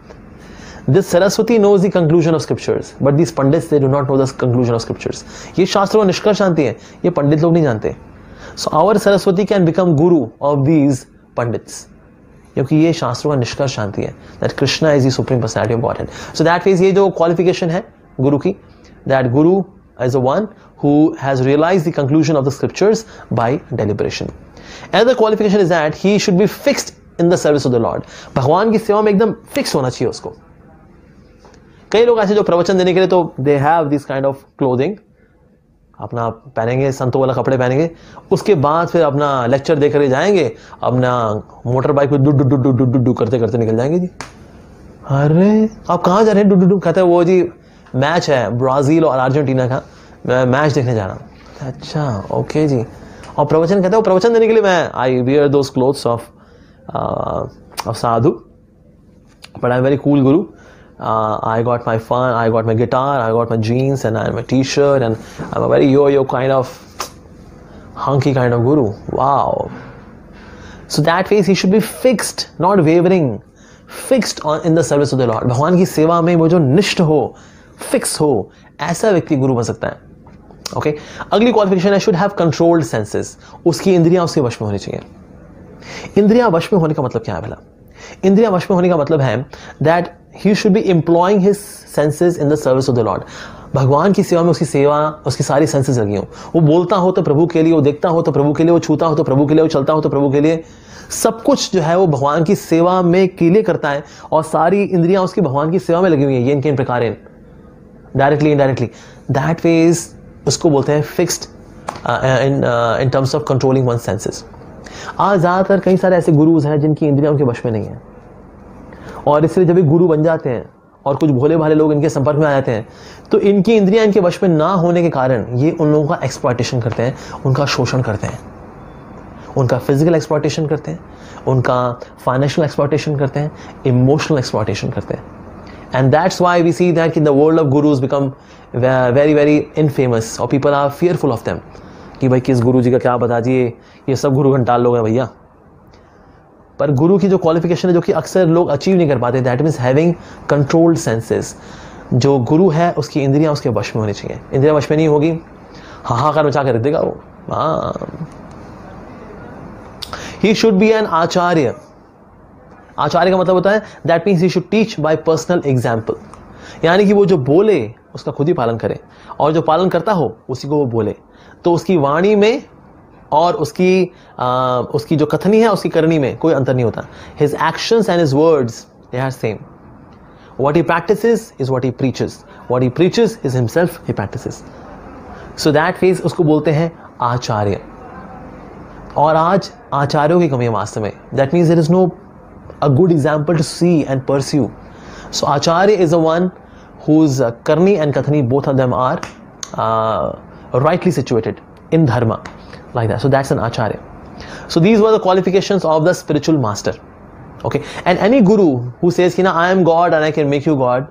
This Saraswati knows the conclusion of scriptures, but these pandits they do not know the conclusion of scriptures. ये शास्त्रों का निष्कर्ष जानती है, ये पंडित लोग नहीं जानते। So our Saraswati can become guru of these pandits, क्योंकि ये शास्त्रों का निष्कर्ष जानती है that Krishna is the supreme personality of Godhead. So that means ये जो qualification है गुरु की, that guru is the one who has realized the conclusion of the scriptures by deliberation. Another qualification is that he should be fixed in the service of the Lord. भगवान की सेवा में एकदम fix होना चाहिए उसको। कई लोग ऐसे जो प्रवचन देने के लिए तो they have this kind of clothing, अपना पहनेंगे संतों वाला कपड़े पहनेंगे, उसके बाद फिर अपना लेक्चर देकर जाएंगे, अपना मोटर बाइक पे डू करते करते निकल जाएंगे जी। अरे आप कहाँ जा रहे हैं? डू कहते हैं वो जी मैच है ब्राजील और अर्जेंटीना का, मैं मैच देखने जा रहा हूँ। अच्छा ओके जी। और प्रवचन कहते हैं प्रवचन देने के लिए मैं I wear those clothes of Sadhu, but I am very cool Guru. I got my fun, I got my guitar, I got my jeans and my t-shirt, and I'm a very yo-yo kind of hunky kind of guru. Wow. So that way he should be fixed, not wavering, fixed on in the service of the Lord. भगवान की सेवा में वो जो निष्ठ हो, fix हो, ऐसा व्यक्ति गुरु बन सकता है. ओके अगली क्वालिफिकेशन है, शुड हैव कंट्रोल्ड सेंसेस. उसकी इंद्रियां उसके वश में होनी चाहिए. इंद्रियां वश में होने का मतलब क्या है भला? इंद्रियां वश में होने का मतलब है that he should B employing his senses in the service of the lord. भगवान की सेवा में उसकी सेवा, उसकी सारी सेंसेस लगी हो. वो बोलता हो तो प्रभु के लिए, वो देखता हो तो प्रभु के लिए, वो छूता हो तो प्रभु के लिए, वो चलता हो तो प्रभु के लिए. सब कुछ जो है वो भगवान की सेवा में के लिए करता है और सारी इंद्रियां उसकी भगवान की सेवा में लगी हुई है. ये इनके प्रकार है, डायरेक्टली इनडायरेक्टली. दैट वेज उसको बोलते हैं fixed in terms of controlling one senses. आज ज़्यादातर कई सारे ऐसे गुरुज हैं जिनकी इंद्रियां उनके वश में नहीं है, और इसलिए जब भी गुरु बन जाते हैं और कुछ भोले भाले लोग इनके संपर्क में आ जाते हैं तो इनकी इंद्रियां इनके वश में ना होने के कारण ये उन लोगों का एक्सप्लॉयटेशन करते हैं, उनका शोषण करते हैं, उनका फिजिकल एक्सप्लॉयटेशन करते हैं, उनका फाइनेंशियल एक्सप्लॉयटेशन करते हैं, इमोशनल एक्सप्लॉयटेशन करते हैं. And that's why we see that in the world of gurus become very very infamous or people are fearful of them. कि भाई किस गुरु जी का क्या बता दिए, ये सब गुरु घंटाल लोग हैं भैया. पर गुरु की जो क्वालिफिकेशन है जो कि अक्सर लोग अचीव नहीं कर पाते, that means having controlled senses. जो गुरु है उसकी इंद्रियां उसके वश में होनी चाहिए. इंद्रियां वश में नहीं होगी, हाहाकार मचा कर रख देगा वो. ही शुड बी एन आचार्य. आचार्य का मतलब होता है that means he should teach bye personal example. यानी कि वो जो बोले उसका खुद ही पालन करे, और जो पालन करता हो उसी को वो बोले. तो उसकी वाणी में और उसकी जो कथनी है उसकी करनी में कोई अंतर नहीं होता. His actions and his words they are same. What he practices is what he preaches, what he preaches is himself he practices. So that phase उसको बोलते हैं आचार्य. और आज आचार्यों की कमी है वास्तव में. That means there is no a good example to see and pursue. So Acharya is the one whose Karni and Kathani, both of them are rightly situated in dharma, like that. So that's an Acharya. So these were the qualifications of the spiritual master. Okay, and any guru who says, I am God and I can make you God,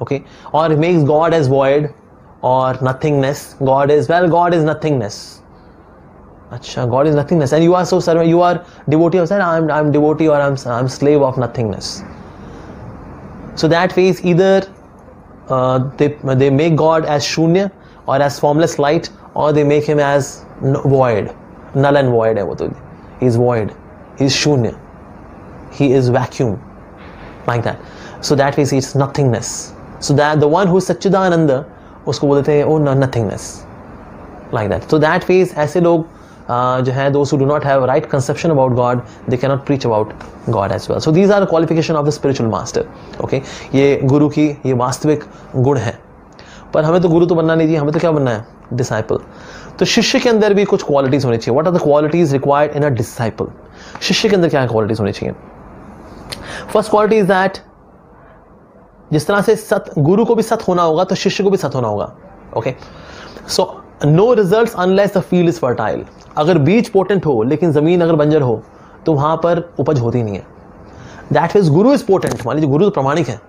okay, or makes God as void or nothingness. God is nothingness. Achha, God is nothingness, and you are so servant, you are devotee of that. I'm devotee, or I'm slave of nothingness. So that way, either they make God as shunya or as formless light, or they make him as void, null and void. है वो तो, he is void, he is shunya, he is vacuum, like that. So that way, it's nothingness. So that the one who is Satchidananda, उसको बोलते हैं oh nothingness, like that. So that way, ऐसे लोग जो है those who do not have right conception about God, they cannot preach about God as well. So these are the qualification of the spiritual master. Okay, ये गुरु की ये वास्तविक गुण है. पर हमें तो गुरु तो बनना नहीं चाहिए, हमें तो क्या बनना है? डिसाइपल. तो शिष्य के अंदर भी कुछ क्वालिटीज होनी चाहिए. What are the qualities required in a disciple? शिष्य के अंदर क्या क्वालिटीज होनी चाहिए? फर्स्ट क्वालिटी इज दैट, जिस तरह से गुरु को भी सत होना होगा तो शिष्य को भी सत होना होगा. Okay, so no results unless the field is fertile. अगर बीज पोटेंट हो लेकिन जमीन अगर बंजर हो तो वहां पर उपज होती नहीं है। That is Guru is potent, मान लीजिए गुरु तो प्रमाणिक है,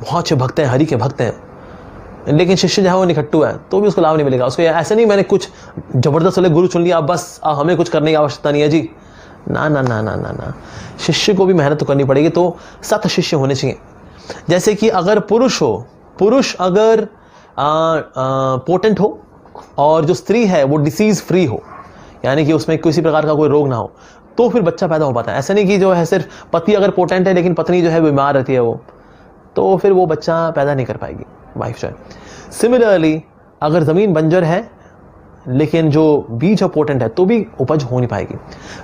बहुत अच्छे भक्त हैं, हरि के भक्त हैं, लेकिन शिष्य जो है वो निकट्टू है, तो भी उसको लाभ नहीं मिलेगा। उसको ऐसा नहीं मैंने कुछ जबरदस्त वाले गुरु चुन लिया, बस हमें कुछ करने की आवश्यकता नहीं है जी, ना ना ना ना ना ना, शिष्य को भी मेहनत तो करनी पड़ेगी। तो 7 शिष्य होने चाहिए। जैसे कि अगर पुरुष हो, पुरुष अगर पोटेंट हो और जो स्त्री है वो डिसीज फ्री हो, यानी कि उसमें किसी प्रकार का कोई रोग ना हो, तो फिर बच्चा पैदा हो पाता है। ऐसा नहीं कि जो है सिर्फ पति अगर पोटेंट है लेकिन पत्नी जो है बीमार रहती है, वो तो फिर वो बच्चा पैदा नहीं कर पाएगी, वाइफ जो है। सिमिलरली अगर जमीन बंजर है लेकिन जो बीज है पोटेंट है, तो भी उपज हो नहीं पाएगी।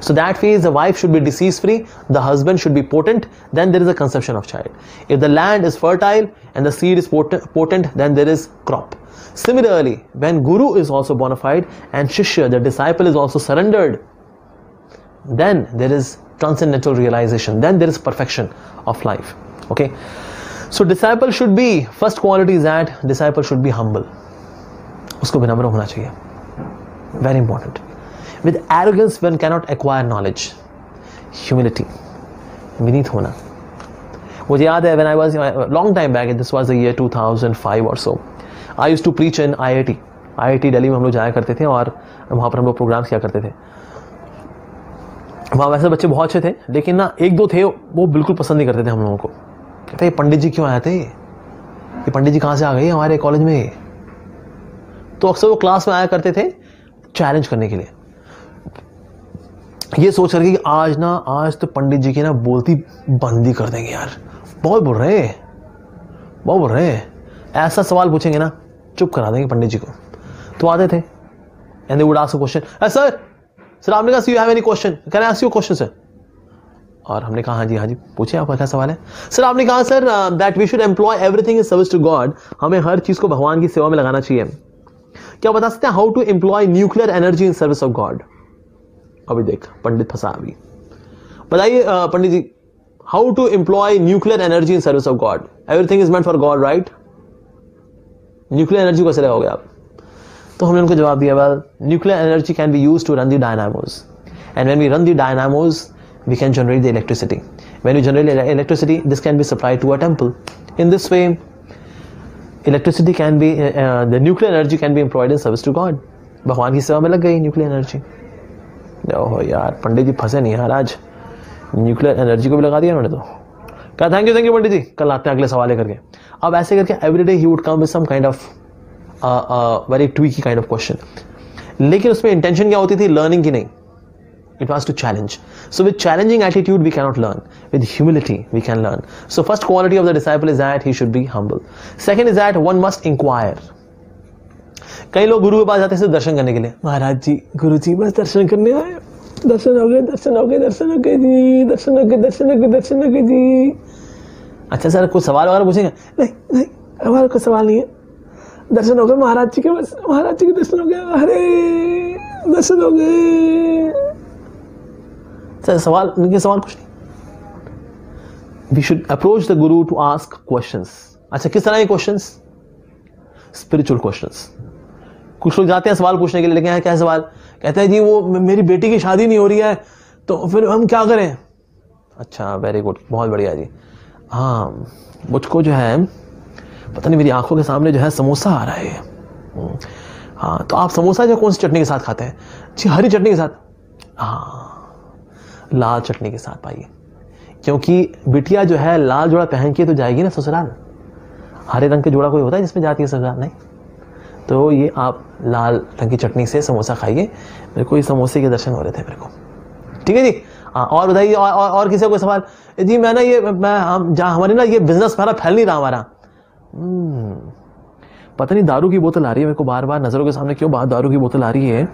So that means the wife should be disease free, the husband should be potent, then there is a conception of child. If the land is fertile and the seed is potent, then there is crop. Similarly, when Guru is also bona fide and Shishya, the disciple, is also surrendered, then there is transcendental realization, then there is perfection of life. Okay, so disciple should be, first quality is that disciple should be humble. उसको विनम्र होना चाहिए, very important. With arrogance one cannot acquire knowledge. Humility, Vineet होना। मुझे याद है when I was long time back, this was the year 2005 or so, I used to preach in IIT Delhi में हम लोग जाया करते थे और वहाँ पर हम लोग प्रोग्राम्स किया करते थे। वहाँ वैसे बच्चे बहुत अच्छे थे, लेकिन ना 1-2 थे वो बिल्कुल पसंद नहीं करते थे हम लोगों को। कहते ये पंडित जी क्यों आए थे, ये पंडित जी कहाँ से आ गए हमारे कॉलेज में। तो अक्सर वो क्लास में आया करते थे चैलेंज करने के लिए, ये सोच करके कि आज तो पंडित जी की ना बोलती बंदी कर देंगे यार, बहुत बोल रहे हैं, ऐसा सवाल पूछेंगे ना चुप करा देंगे पंडित जी को। तो आते थे and they would ask a question, sir आपने कहा you have any question, can I ask you question sir. और हमने कहा हाँ जी पूछिए आपका क्या सवाल है। सर आपने कहा sir that we should employ everything in service to God, हमें हर चीज को भगवान की सेवा में लगाना चाहिए। क्या बता सकते हैं how to employ nuclear energy in service of God. अभी देख पंडित फंसा, अभी बताइए पंडित जी, how to employ nuclear energy in service of God, everything is meant for God right, nuclear energy कैसे लगाओगे आप। तो हमने उनको जवाब दिया, well nuclear energy can be used to run the dynamos, and when we run the dynamos we can generate the electricity. When you generate electricity this can be supplied to a temple. In this way electricity can be the nuclear energy can be employed in service to God. भगवान की सेवा में लग गई nuclear energy. ओहो यार पंडित जी फंसे नहीं यार, आज न्यूक्लियर एनर्जी को भी लगा दिया उन्होंने। तो कहा थैंक यू पंडित जी, कल आते हैं अगले सवाल लेकर के। अब ऐसे करके everyday he would come with some kind of very tricky kind of question, लेकिन उसमें इंटेंशन क्या होती थी, लर्निंग की नहीं, it was to challenge. So with challenging attitude we cannot learn, with humility we can learn. So first quality of the disciple is that he should be humble. Second is that one must inquire. कई लोग गुरु के पास जाते हैं सिर्फ दर्शन करने के लिए, महाराज जी गुरु जी बस दर्शन करने आए, दर्शन हो गए जी। अच्छा सर कुछ सवाल वगैरह पूछेंगे? नहीं हमारा कोई सवाल नहीं है, दर्शन हो गए महाराज जी के, बस महाराज जी के दर्शन हो गए, अरे दर्शन हो गए। सर सवाल कुछ नहीं। We should approach the Guru to ask questions. अच्छा किस तरह के क्वेश्चंस? Spiritual questions. कुछ लोग जाते हैं सवाल पूछने के लिए, लेकिन क्या सवाल, कहते हैं जी वो मेरी बेटी की शादी नहीं हो रही है तो फिर हम क्या करें। अच्छा वेरी गुड, बहुत बढ़िया जी। हाँ मुझको जो है पता नहीं मेरी आंखों के सामने जो है समोसा आ रहा है। हाँ तो आप समोसा जो कौन सी चटनी के साथ खाते हैं? जी हरी चटनी के साथ। हाँ लाल चटनी के साथ पाइए, क्योंकि बिटिया जो है लाल जोड़ा पहन के तो जाएगी ना ससुराल। हरे रंग के जोड़ा कोई होता है जिसमें जाती है ससुराल? नहीं। तो ये आप लाल रंग की चटनी से समोसा खाइए। मेरे को ये समोसे के दर्शन हो रहे थे मेरे को। ठीक है जी। और बताइए और किसी कोई सवाल? जी मैं ना हमारे ना ये बिजनेस हमारा फैल नहीं रहा हमारा। पता नहीं दारू की बोतल आ रही है मेरे को बार बार नजरों के सामने, क्यों बात दारू की बोतल आ रही है।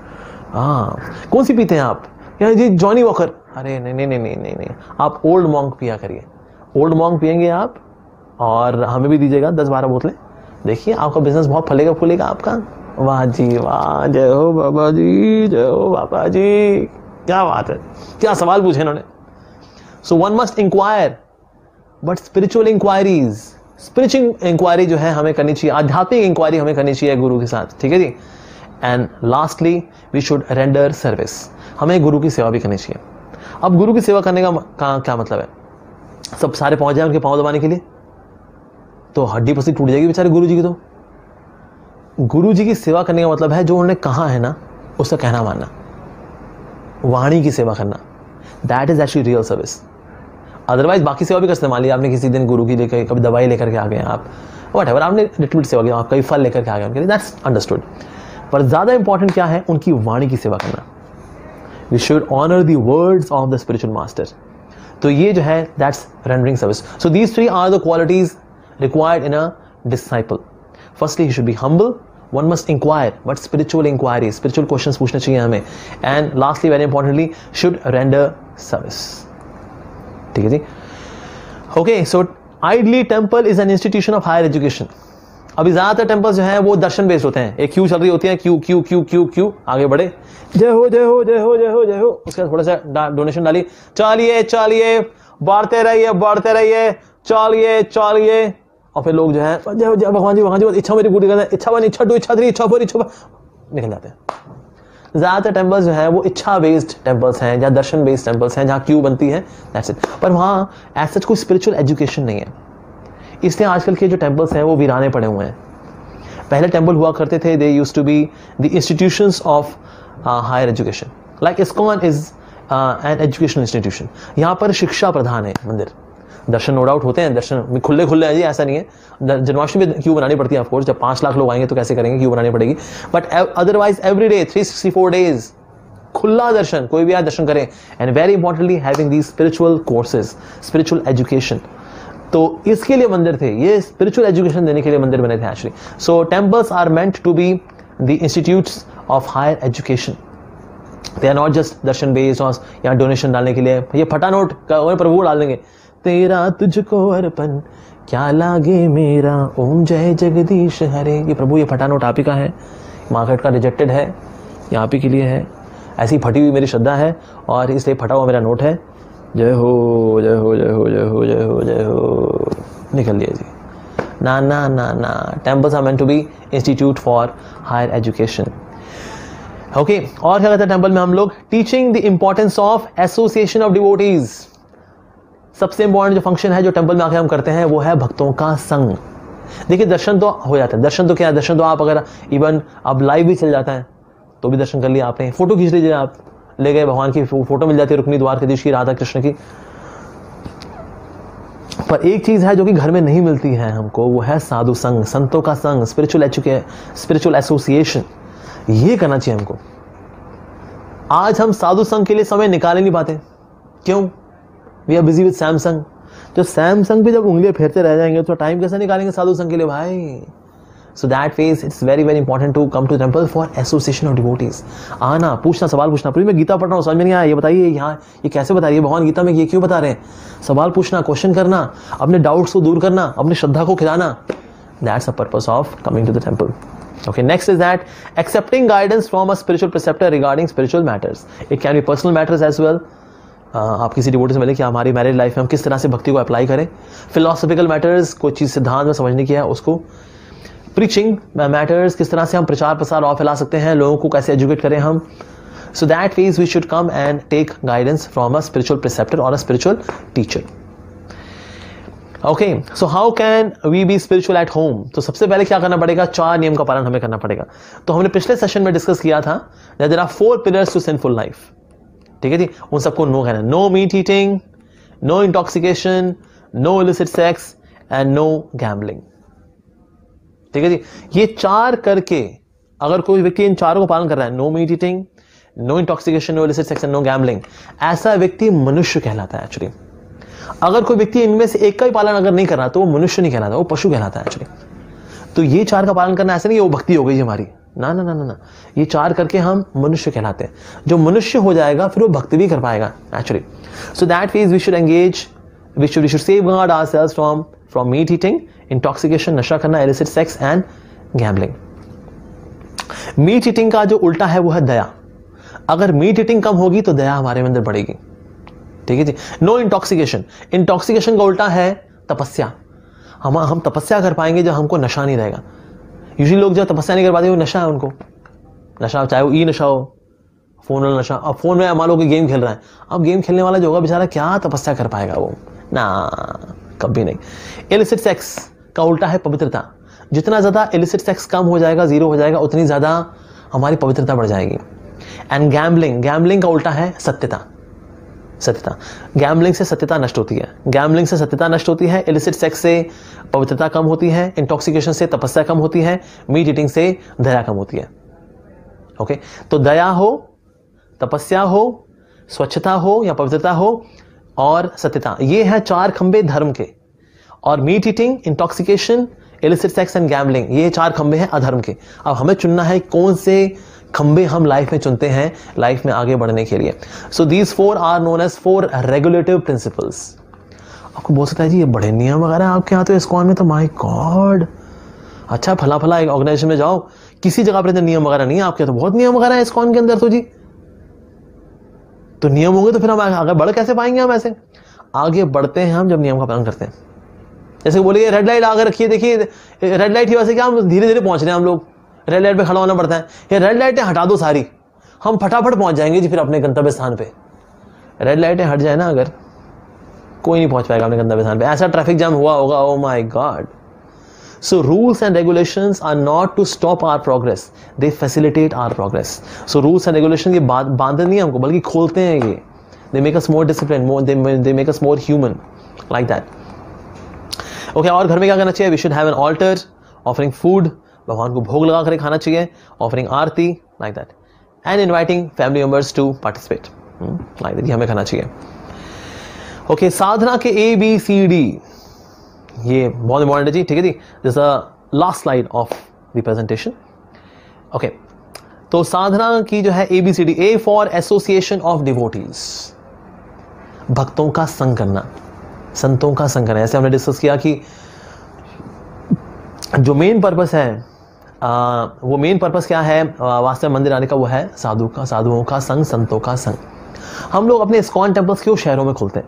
हाँ कौन सी पीते हैं आप? या जी जॉनी वॉकर। अरे नहीं, आप ओल्ड मॉन्क पिया करिए। ओल्ड मॉन्क पियेंगे आप और हमें भी दीजिएगा 10-12 बोतलें, देखिए आपका बिजनेस बहुत फूलेगा आपका। वाह जी वाह, जय हो बाबा जी, जय हो बाबा जी, क्या बात है, क्या सवाल पूछे इन्होंने। So one must inquire, but spiritual inquiries, spiritual inquiry जो है हमें करनी चाहिए, आध्यात्मिक इंक्वायरी हमें करनी चाहिए गुरु के साथ। ठीक है जी। And lastly we should render service, हमें गुरु की सेवा भी करनी चाहिए। अब गुरु की सेवा करने का क्या मतलब है? सब सारे पहुंच जाए उनके पांव दबाने के लिए, तो हड्डी पसी टूट जाएगी बेचारे गुरु जी की। तो गुरु जी की सेवा करने का मतलब है जो उन्होंने कहा है ना उसका कहना मानना, वाणी की सेवा करना। That is actually real service. Otherwise बाकी सेवा भी कर सकते, मान लिया आपने किसी दिन गुरु की लेकर कभी दवाई लेकर के आ गए आप, व्हाटएवर, आपने लिटिल सेवा किया, आप कभी फल लेकर के आ गए उनके लिए, दैट्स अंडरस्टूड। पर ज्यादा इंपॉर्टेंट क्या है? उनकी वाणी की सेवा करना। We should honour the words of the spiritual master. तो ये जो है that's rendering service. So these three are the qualities required in a disciple. Firstly he should be humble, one must inquire, but spiritual inquiry, spiritual questions पूछने चाहिए हमें, and lastly very importantly should render service। ठीक है जी। Okay, so ideally temple is an institution of higher education। अभी ज्यादातर temples जो हैं वो दर्शन बेस्ड होते हैं, एक क्यू चल रही होती है, Q Q Q Q Q, आगे बढ़े, जय हो जय हो जय हो जय हो जय हो, उसके बाद थोड़ा सा डोनेशन डाली, चलिए चलिए बढ़ते रहिए चलिए चलिए, और फिर लोग जो है जय जय भगवान जी इच्छा मेरी पूरी करना, इच्छा 1 इच्छा 2 इच्छा 3 इच्छा 4 इच्छा निकल जाते हैं। ज्यादातर टेम्पल्स जो है वो इच्छा बेस्ड टेम्पल्स हैं, जहाँ दर्शन बेस्ड टेम्पल्स हैं, जहाँ क्यू बनती है, दैट्स इट। पर वहाँ ऐसा कोई स्पिरिचुअल एजुकेशन नहीं है, इसलिए आजकल के जो टेम्पल्स हैं वो वीराने पड़े हुए हैं। पहले टेम्पल हुआ करते थे, they used to be the institutions of higher education, like ISKCON is an educational institution. यहाँ पर शिक्षा प्रधान है मंदिर, दर्शन नो डाउट होते हैं, दर्शन खुले हैं जी, ऐसा नहीं है। जन्माष्टमी में क्यों बनानी पड़ती है, ऑफकोर्स, जब 5 लाख लोग आएंगे तो कैसे करेंगे, क्यों बनानी पड़ेगी, but otherwise every day 364 days खुला दर्शन, कोई भी आए दर्शन करें। And very importantly having these spiritual courses, spiritual education. तो इसके लिए मंदिर थे, ये स्पिरिचुअल एजुकेशन देने के लिए मंदिर बने थे actually. So temples are meant to be the institutes of higher education, they are not just darshan based और यहाँ डोनेशन डालने के लिए ये फटा नोट पर वो डाल देंगे, तेरा तुझको अर्पण क्या लागे मेरा, ओम जय जगदीश हरे। ये प्रभु ये फटा नोट आप ही का है, मार्केट का रिजेक्टेड है, ये आप ही के लिए है, ऐसी फटी हुई मेरी श्रद्धा है और इसलिए फटा हुआ मेरा नोट है, जय हो जय हो जय हो जय हो जय हो जय हो, निकल लिया जी। ना ना ना ना, temples are meant to be institute for higher education. Okay, और क्या कहते हैं टेम्पल में हम लोग? Teaching the importance of association of devotees. सबसे इंपॉर्टेंट जो फंक्शन है जो टेंपल में आके हम करते हैं वो है भक्तों का संग। देखिए दर्शन तो हो जाता है, दर्शन तो क्या है, दर्शन तो आप अगर इवन अब लाइव भी चल जाता है तो भी दर्शन कर लिया आपने, फोटो खींच लीजिए, आप ले गए भगवान की फोटो मिल जाती है रुक्मिणी द्वारकाधीश की, राधा कृष्ण की। पर एक चीज है जो कि घर में नहीं मिलती है हमको, वो है साधु संग, संतों का संग, स्पिरिचुअल एसोसिएशन। ये करना चाहिए हमको। आज हम साधु संग के लिए समय निकाल ही नहीं पाते, क्यों? We are busy with Samsung. जो सैमसंग पे जब उंगलियां फेरते रह जाएंगे तो टाइम कैसे निकालेंगे साधु संग के लिए भाई? So that phase it's very very important to come to temple for association of devotees. आना, पूछना, सवाल पूछना। पूरी मैं गीता पढ़ रहा हूँ, समझ में नहीं आया, ये बताइए यहाँ ये कैसे बता रही है भगवान गीता में, ये क्यों बता रहे हैं? सवाल पूछना, क्वेश्चन करना, अपने डाउट्स को दूर करना, अपनी श्रद्धा को खिलाना, that's the purpose of coming to the temple. Okay, next is that accepting guidance from a spiritual preceptor regarding spiritual matters. It can be personal matters as well. आप किसी डिवोटी से मिले कि हमारी मैरिज लाइफ में हम किस तरह से भक्ति को अप्लाई करें। फिलोसॉफिकल मैटर्स, कोई चीज सिद्धांत में समझने की है उसको। प्रीचिंग मैटर्स, किस तरह से हम प्रचार प्रसार और फैला सकते हैं, लोगों को कैसे एजुकेट करें हम। So that means we should come and take guidance from a spiritual preceptor और a spiritual teacher. Okay, so how can we be spiritual at home? तो सबसे पहले क्या करना पड़ेगा? 4 नियम का पालन हमें करना पड़ेगा। तो हमने पिछले सेशन में डिस्कस किया था there are 4 pillars to sinful life. ठीक है जी, उन सबको नो कहना। No meat eating, no intoxication, no illicit sex and no gambling. ठीक है जी, ये 4 करके अगर कोई व्यक्ति इन 4 को पालन कर रहा है, no meat eating, no intoxication, no illicit sex and no gambling, ऐसा व्यक्ति मनुष्य कहलाता है एक्चुअली। अगर कोई व्यक्ति इनमें से एक का ही पालन अगर नहीं कर रहा तो वो मनुष्य नहीं कहलाता, वो पशु कहलाता है एक्चुअली। तो ये 4 का पालन करना ऐसा नहीं है वो भक्ति हो गई हमारी, ना ना ना ना ना, ये 4 करके हम मनुष्य कहलाते हैं। जो मनुष्य हो जाएगा फिर वो भक्ति भी कर पाएगा actually. So that means we should engage, we should safeguard ourselves from meat eating, intoxication, नशा करना, illicit sex and gambling. Meat eating का जो उल्टा है वो है दया। अगर मीट ईटिंग कम होगी तो दया हमारे अंदर बढ़ेगी। ठीक है जी। नो इंटॉक्सिकेशन, इंटॉक्सिकेशन का उल्टा है तपस्या। हम तपस्या कर पाएंगे जब हमको नशा नहीं रहेगा। यूजुअली लोग जब तपस्या नहीं कर पाते वो नशा है उनको, नशा चाहे वो ई नशा हो, फोन वाला नशा। अब फोन में मान लो कि गेम खेल रहा है, अब गेम खेलने वाला जो होगा बेचारा क्या तपस्या कर पाएगा वो, ना कभी नहीं। इलिसिट सेक्स का उल्टा है पवित्रता। जितना ज्यादा इलिसिट सेक्स कम हो जाएगा, जीरो हो जाएगा, उतनी ज्यादा हमारी पवित्रता बढ़ जाएगी। एंड गैम्बलिंग, गैम्बलिंग का उल्टा है सत्यता। सत्यता, गैम्बलिंग से सत्यता नष्ट होती है, गैम्बलिंग से सत्यता नष्ट होती है, इलिसिट सेक्स से पवित्रता कम होती है, इंटॉक्सिकेशन से तपस्या कम होती है, मीट ईटिंग से दया कम होती है। ओके, तो दया हो, तपस्या हो, स्वच्छता हो या पवित्रता हो और सत्यता, ये है 4 खंबे धर्म के। और meet eating, intoxication, illicit sex and gambling, ये 4 खंबे हैं अधर्म के। अब हमें चुनना है कौन से खंबे हम लाइफ में चुनते हैं लाइफ में आगे बढ़ने के लिए। So these 4 are known as 4 regulative principles. आपको बोल सकता है जी ये बड़े नियम वगैरह आपके यहाँ तो इस्कॉन में, तो माय गॉड, अच्छा फला फला एक ऑर्गेनाइजेशन में जाओ, किसी जगह पर नियम वगैरह नहीं है, आपके तो बहुत नियम वगैरह है इस्कॉन के अंदर। तो जी तो नियम होंगे तो फिर हम आगे बढ़ कैसे पाएंगे? हम ऐसे आगे बढ़ते हैं हम जब नियम का पालन करते हैं। जैसे बोलिए रेड लाइट आगे रखिए, देखिए रेड लाइट की वजह से क्या हम धीरे धीरे पहुंच रहे हैं, हम लोग रेड लाइट पे खड़ा होना पड़ता है। ये रेड लाइटें हटा दो सारी, हम फटाफट पहुंच जाएंगे जी फिर अपने गंतव्य स्थान पे। रेड लाइटें हट जाए ना अगर, कोई नहीं पहुंच पाएगा अपने गंतव्य स्थान पे, ऐसा ट्रैफिक जाम हुआ होगा, oh my God. So rules and regulations are not to stop our progress, they facilitate our progress. So rules and regulations ये बांधते नहीं हमको बल्कि खोलते हैं ये। They make us more disciplined, they make us more human, like that. Okay, और घर में क्या करना चाहिए? We should have an altar, offering food, भगवान को भोग लगा कर खाना चाहिए, offering Aarti, like that, and inviting family members to participate, like that, ये हमें खाना चाहिए। Okay, साधना के ABCD, ये बहुत इंपॉर्टेंट है जी, ठीक है जी। This last slide of the presentation. Okay, तो साधना की जो है ABCD, A for association of devotees, भक्तों का संग करना, संतों का संग करना। ऐसे हमने डिस्कस किया कि जो मेन पर्पस है वो मेन पर्पस क्या है वास्तव में मंदिर आने का? वो है साधुओं का संग, संतों का संग। हम लोग अपने इस्कॉन टेम्पल्स क्यों शहरों में खोलते हैं,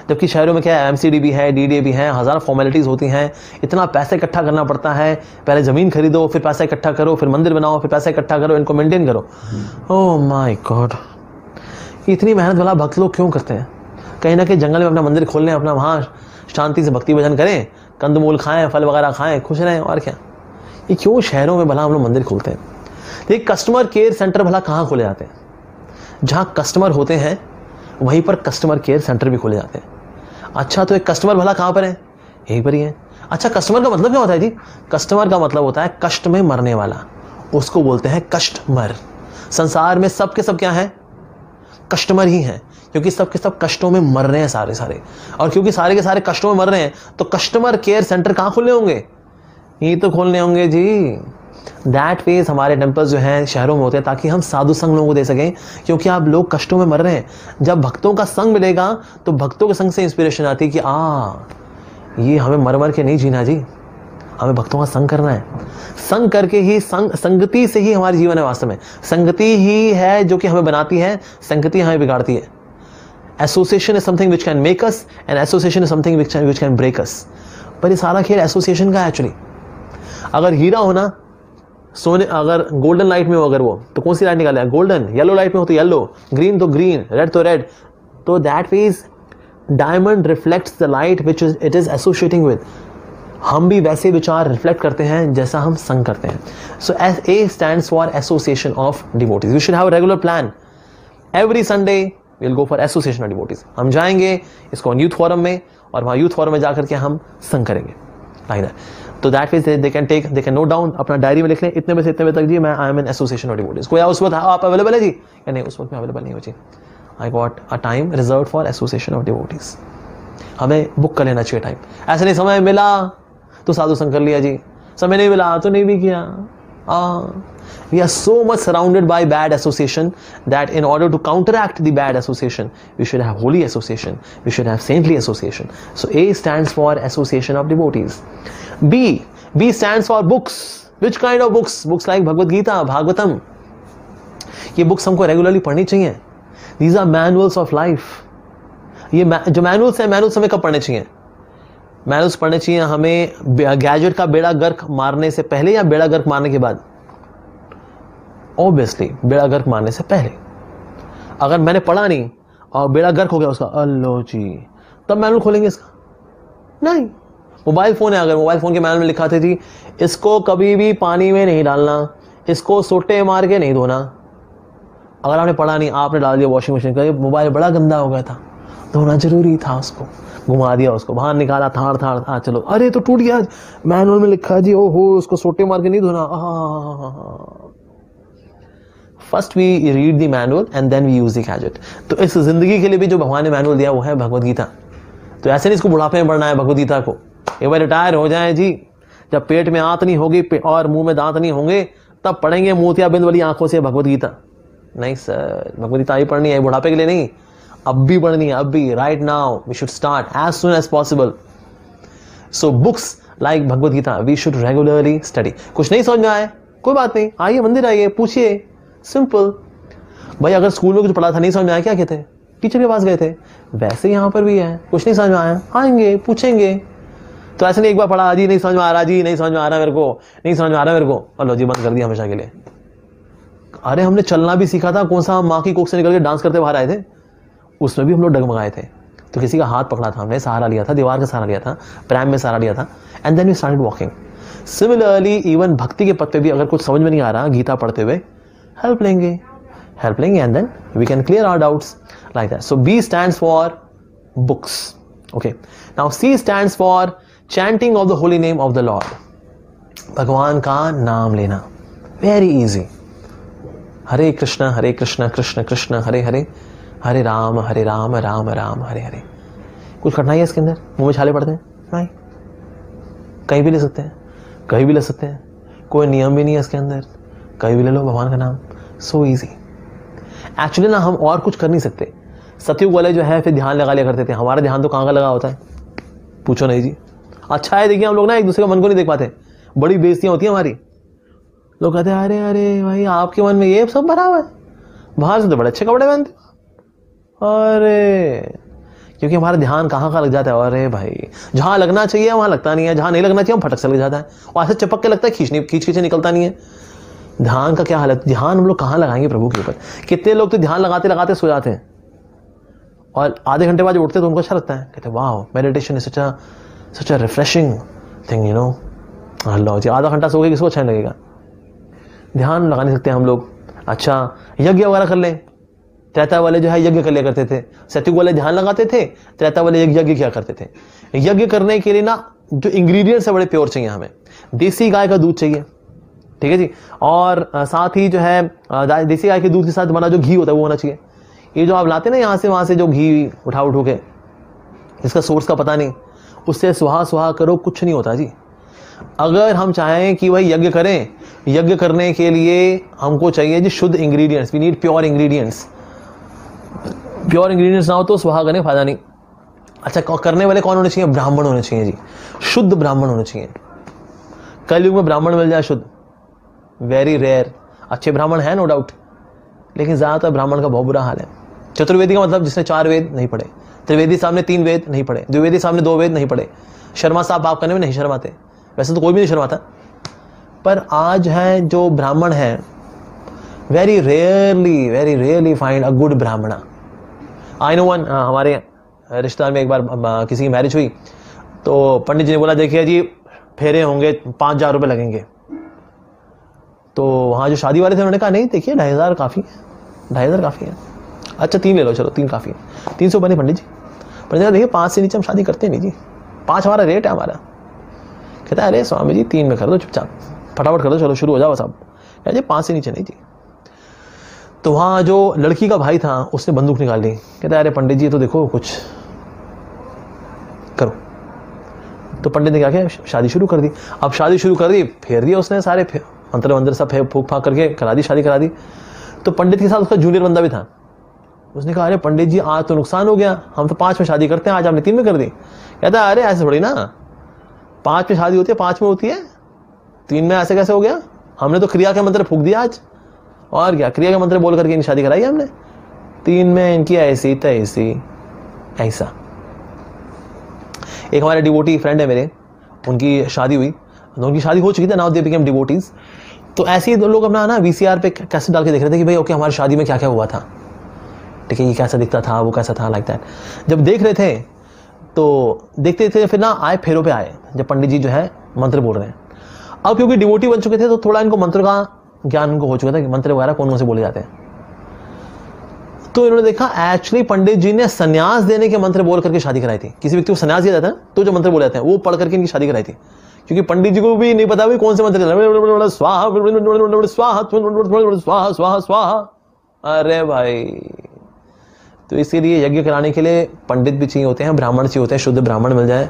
जबकि शहरों में क्या है, MCD भी है, DDA भी है, 1000 फॉर्मेलिटीज होती हैं, इतना पैसा इकट्ठा करना पड़ता है, पहले जमीन खरीदो, फिर पैसा इकट्ठा करो, फिर मंदिर बनाओ, फिर पैसा इकट्ठा करो, इनको मेंटेन करो। ओह माय गॉड, इतनी मेहनत वाला भक्त लोग क्यों करते हैं? कहीं ना कहीं जंगल में अपना मंदिर खोल लें, अपना वहाँ शांति से भक्ति भजन करें, कंदमूल खाएं, फल वगैरह खाएं, खुश रहें, और क्या। ये क्यों शहरों में भला हम लोग मंदिर खोलते हैं? देखिए, कस्टमर केयर सेंटर भला कहाँ खोले जाते हैं? जहाँ कस्टमर होते हैं वहीं पर कस्टमर केयर सेंटर भी खोले जाते हैं। अच्छा, तो एक कस्टमर भला कहां पर है? यहीं पर ही है। अच्छा, कस्टमर का मतलब क्या होता है जी? कस्टमर का मतलब होता है कष्ट में मरने वाला, उसको बोलते हैं कस्टमर। संसार में सब के सब क्या है? कस्टमर ही हैं, क्योंकि सब के सब कष्टों में मर रहे हैं सारे। और क्योंकि सारे के सारे कष्टों में मर रहे हैं, तो कस्टमर केयर सेंटर कहां खोलने होंगे? यही तो खोलने होंगे जी। दैट मीन्स हमारे टेम्पल्स जो हैं शहरों में होते हैं ताकि हम साधु संग लोगों को दे सकें, क्योंकि आप लोग कष्टों में मर रहे हैं। जब भक्तों का संग मिलेगा तो भक्तों के संग से इंस्पिरेशन आती है कि ये हमें मर मर के नहीं जीना जी, हमें भक्तों का संग करना है। संग करके ही संगति से ही हमारे जीवन है। वास्तव में संगति ही है जो कि हमें बनाती है, संगति हमें बिगाड़ती है। Association is something which can make us and association is something which can break us. पर ये सारा खेल एसोसिएशन का है एक्चुअली। अगर हीरा होना, सोने, अगर गोल्डन लाइट में हो अगर वो, तो कौन सी लाइट निकालेगा? गोल्डन। येलो लाइट में हो तो येलो, ग्रीन तो ग्रीन, रेड तो रेड। तो that means diamond reflects the light which it is associating with. हम भी वैसे विचार रिफ्लेक्ट करते हैं जैसा हम संग करते हैं। सो A stands for Association of Devotees. We should have a regular plan. Every Sunday we'll go for Association of Devotees. हम जाएंगे इसको यूथ फोरम में, और वहाँ यूथ फोरम में जाकर के हम संग करेंगे, like that. तो that means they can note down, अपना डायरी में लिख लें, इतने बजे से इतने बजे तक जी मैं I am in association of devotees. कोई उस वक्त आप अवेलेबल है जी या नहीं? उस वक्त में अवेलेबल नहीं हो जी। I got a time reserve for association of devotees. हमें बुक कर लेना चाहिए टाइम। ऐसे नहीं समय मिला तो साधु संग कर लिया जी, समय नहीं मिला तो नहीं भी किया। We are so much surrounded by bad association that in order to counteract the bad association, we should have holy association, we should have saintly association. So A stands for Association of Devotees. B stands for books. Which kind of books? Books like Bhagavad Gita, Bhagavatam. ये books हमको regularly पढ़नी चाहिए. These are manuals of life. ये जो manuals हैं, manuals हमें कब पढ़ने चाहिए? मैनुअल्स पढ़ने चाहिए हमें गैजेट का बेड़ा गर्क मारने से पहले या बेड़ा गर्क मारने के बाद? ऑब्वियसली बेड़ा गर्क मारने से पहले। अगर मैंने पढ़ा नहीं और बेड़ा गर्क हो गया उसका, अल्लो जी, तब मैनुअल खोलेंगे इसका? नहीं। मोबाइल फोन है, अगर मोबाइल फोन के मैनुअल में लिखा था जी इसको कभी भी पानी में नहीं डालना, इसको सोटे मार के नहीं धोना, अगर आपने पढ़ा नहीं, आपने डाल दिया वॉशिंग मशीन का, मोबाइल बड़ा गंदा हो गया था, धोना जरूरी था, उसको घुमा दिया, उसको बाहर निकाला, थाड़ थाड़, हाँ चलो, अरे तो टूट गया, मैनुअल में लिखा है जी ओहो उसको सोटे मार के नहीं धोना। First we read the manual and then we use the gadget. तो इस जिंदगी के लिए भी जो भगवान ने मैनुअल दिया वो है भगवद गीता। तो ऐसे नहीं इसको बुढ़ापे में पढ़ना है भगवद गीता को, एक बार रिटायर हो जाए जी, जब पेट में आंत नहीं होगी और मुंह में दांत नहीं होंगे तब पढ़ेंगे मोतियाबिंद वाली आंखों से भगवद गीता। नहीं सर, भगवद गीता ही पढ़नी है, बुढ़ापे के लिए नहीं, अब भी पढ़नी है, अब भी, right now we should start as soon as possible. So books like Bhagavad Gita we should regularly study. कुछ नहीं समझ में आए कोई बात नहीं, आइए मंदिर आइए, पूछिए, सिंपल। भाई अगर स्कूल में कुछ पढ़ा था नहीं समझ में आया, क्या कहते हैं, टीचर के पास गए थे, वैसे यहाँ पर भी है, कुछ नहीं समझ में आया आएंगे पूछेंगे। तो ऐसे नहीं एक बार पढ़ा जी नहीं समझ में आ रहा, जी नहीं समझ में आ रहा मेरे को, नहीं समझ में आ रहा मेरे को, और लो जी बंद कर दिया हमेशा के लिए। अरे हमने चलना भी सीखा था, कौन सा हम माँ की कोख से निकल के डांस करते बाहर आए थे, उसमें भी हम लोग डगमगाए थे। तो किसी का हाथ पकड़ा था हमने, सहारा लिया था, दीवार का सहारा लिया था, प्रैम में सहारा लिया था, and then we started walking. Similarly even bhakti के पद पे भी अगर कुछ समझ में नहीं आ रहा गीता पढ़ते हुए, हेल्प लेंगे and then we can clear our doubts like that. So B stands for books, okay. Now C stands for chanting of the holy name of the lord, भगवान का नाम लेना, वेरी इजी। हरे कृष्ण कृष्ण कृष्ण हरे हरे, हरे राम राम राम हरे हरे। कुछ कठिनाई है इसके अंदर? मुंह में छाले पड़ते हैं? नहीं, कहीं भी ले सकते हैं, कहीं भी ले सकते हैं, कोई नियम भी नहीं है इसके अंदर, कहीं भी ले लो भगवान का नाम, सो इजी। एक्चुअली ना हम और कुछ कर नहीं सकते। सतयुग वाले जो है फिर ध्यान लगा लिया करते थे, हमारा ध्यान तो कहाँ का लगा होता है, पूछो नहीं जी। अच्छा है देखिए हम लोग ना एक दूसरे का मन को नहीं देख पाते, बड़ी बेइज्जतियां होती है हमारी। लोग कहते हैं अरे अरे भाई आपके मन में ये सब भरा हुआ है, बाहर से तो बड़े अच्छे कपड़े पहनते, अरे क्योंकि हमारा ध्यान कहाँ का लग जाता है। अरे भाई जहां लगना चाहिए वहां लगता नहीं है, जहां नहीं लगना चाहिए वहां फटक से लग जाता है, और ऐसे चिपक के लगता है, खींच निकलता नहीं है। ध्यान का क्या हालत, ध्यान हम लोग कहाँ लगाएंगे प्रभु के ऊपर। कितने लोग तो ध्यान लगाते लगाते सो जाते हैं और आधे घंटे बाद उठते तो उनको अच्छा लगता है, कहते वाह meditation is such a refreshing thing, you know. Allah ji, आधा घंटा सो गए किसको अच्छा नहीं लगेगा। ध्यान लगा नहीं सकते हम लोग। अच्छा यज्ञ वगैरह कर लें, त्रेता वाले जो है यज्ञ कर लिया करते थे, सतयुग वाले ध्यान लगाते थे, त्रेता वाले यज्ञ किया करते थे। यज्ञ करने के लिए ना जो इंग्रेडिएंट्स है बड़े प्योर चाहिए हमें। देसी गाय का दूध चाहिए, ठीक है जी, और साथ ही जो है देसी गाय के दूध के साथ बना जो घी होता है वो होना चाहिए। ये जो आप लाते ना यहाँ से वहां से जो घी उठा के, इसका सोर्स का पता नहीं, उससे सुहा करो कुछ नहीं होता जी। अगर हम चाहें कि वही यज्ञ करें, यज्ञ करने के लिए हमको चाहिए जी शुद्ध ingredients, we need pure ingredients. Pure ingredients ना हो तो सुहा करने फायदा नहीं। अच्छा करने वाले कौन होने चाहिए? ब्राह्मण होने चाहिए जी, शुद्ध ब्राह्मण होने चाहिए। कलयुग में ब्राह्मण मिल जाए शुद्ध, वेरी रेयर। अच्छे ब्राह्मण है नो डाउट, लेकिन ज्यादातर ब्राह्मण का बहुत बुरा हाल है। चतुर्वेदी का मतलब जिसने 4 वेद नहीं पढ़े, त्रिवेदी सामने 3 वेद नहीं पढ़े, द्विवेदी सामने 2 वेद नहीं पढ़े, शर्मा साहब पाप करने में नहीं शर्माते, वैसे तो कोई भी नहीं शर्माता, पर आज है जो ब्राह्मण है very rarely find a good Brahmana. I no one, हमारे रिश्तेदार में एक बार किसी की मैरिज हुई तो पंडित जी ने बोला देखिए जी फेरे होंगे 5,000 रुपये लगेंगे। तो वहाँ जो शादी वाले थे उन्होंने कहा नहीं देखिए 2,500 काफ़ी है, 2,500 काफ़ी है। अच्छा 3 ले लो, चलो 3 काफ़ी है, 300 बने पंडित जी। पंडित जी देखिए 5 से नीचे हम शादी करते नहीं जी, 5 हमारा रेट है हमारा। कहता है अरे स्वामी जी 3 में कर दो चुपचाप, फटाफट कर दो, चलो शुरू हो जाओ साहब। कहते जी 5 से नीचे नहीं जी। तो वहाँ जो लड़की का भाई था उसने बंदूक निकाल ली, कहता है अरे पंडित जी तो देखो कुछ करो। तो पंडित ने क्या किया, शादी शुरू कर दी। अब शादी शुरू कर दी, फेर दिया उसने सारे मंत्र सब फूक फाक करके करा दी, शादी करा दी। तो पंडित के साथ उसका जूनियर बंदा भी था, उसने कहा अरे पंडित जी आज तो नुकसान हो गया, हम तो 5 में शादी करते हैं, आज आपने 3 में कर दी। कहता है अरे ऐसे थोड़ी ना, 5 में शादी होती है 5 में होती है, 3 में ऐसे कैसे हो गया, हमने तो क्रिया के मंत्र फूक दिया आज, और क्या क्रिया के मंत्र बोल करके इनकी शादी कराई हमने, 3 में इनकी ऐसी तैसी ऐसा। एक हमारे डिवोटी फ्रेंड है मेरे, उनकी शादी हुई, उनकी शादी हो चुकी थी, नाउ दे बिकेम डिवोटीज। तो ऐसे ही लोग अपना ना VCR पे कैसेट डाल के देख रहे थे कि भाई ओके हमारी शादी में क्या क्या हुआ था। ठीक है, ये कैसा दिखता था, वो कैसा था, लाइक दैट। जब देख रहे थे तो देखते थे, फिर ना आए फेरों पे आए, जब पंडित जी जो है मंत्र बोल रहे हैं। अब क्योंकि डिवोटी बन चुके थे तो थोड़ा इनको मंत्र का ज्ञान इनको हो चुका था कि मंत्र वगैरह कौन कौन से बोले जाते हैं। तो इन्होंने देखा एक्चुअली पंडित जी ने संन्यास देने के मंत्र बोल करके शादी कराई थी। किसी व्यक्ति को संन्यास दिया जाता है तो जो मंत्र बोले जाते हैं वो पढ़ करके इनकी शादी कराई थी, क्योंकि पंडित जी को भी नहीं पता भी कौन से मंत्र स्वाहा स्वाहा स्वाहा स्वाहा स्वाहा। अरे भाई, तो इसीलिए यज्ञ कराने के लिए पंडित भी चाहिए होते हैं, ब्राह्मण चाहिए होते हैं, शुद्ध ब्राह्मण मिल जाए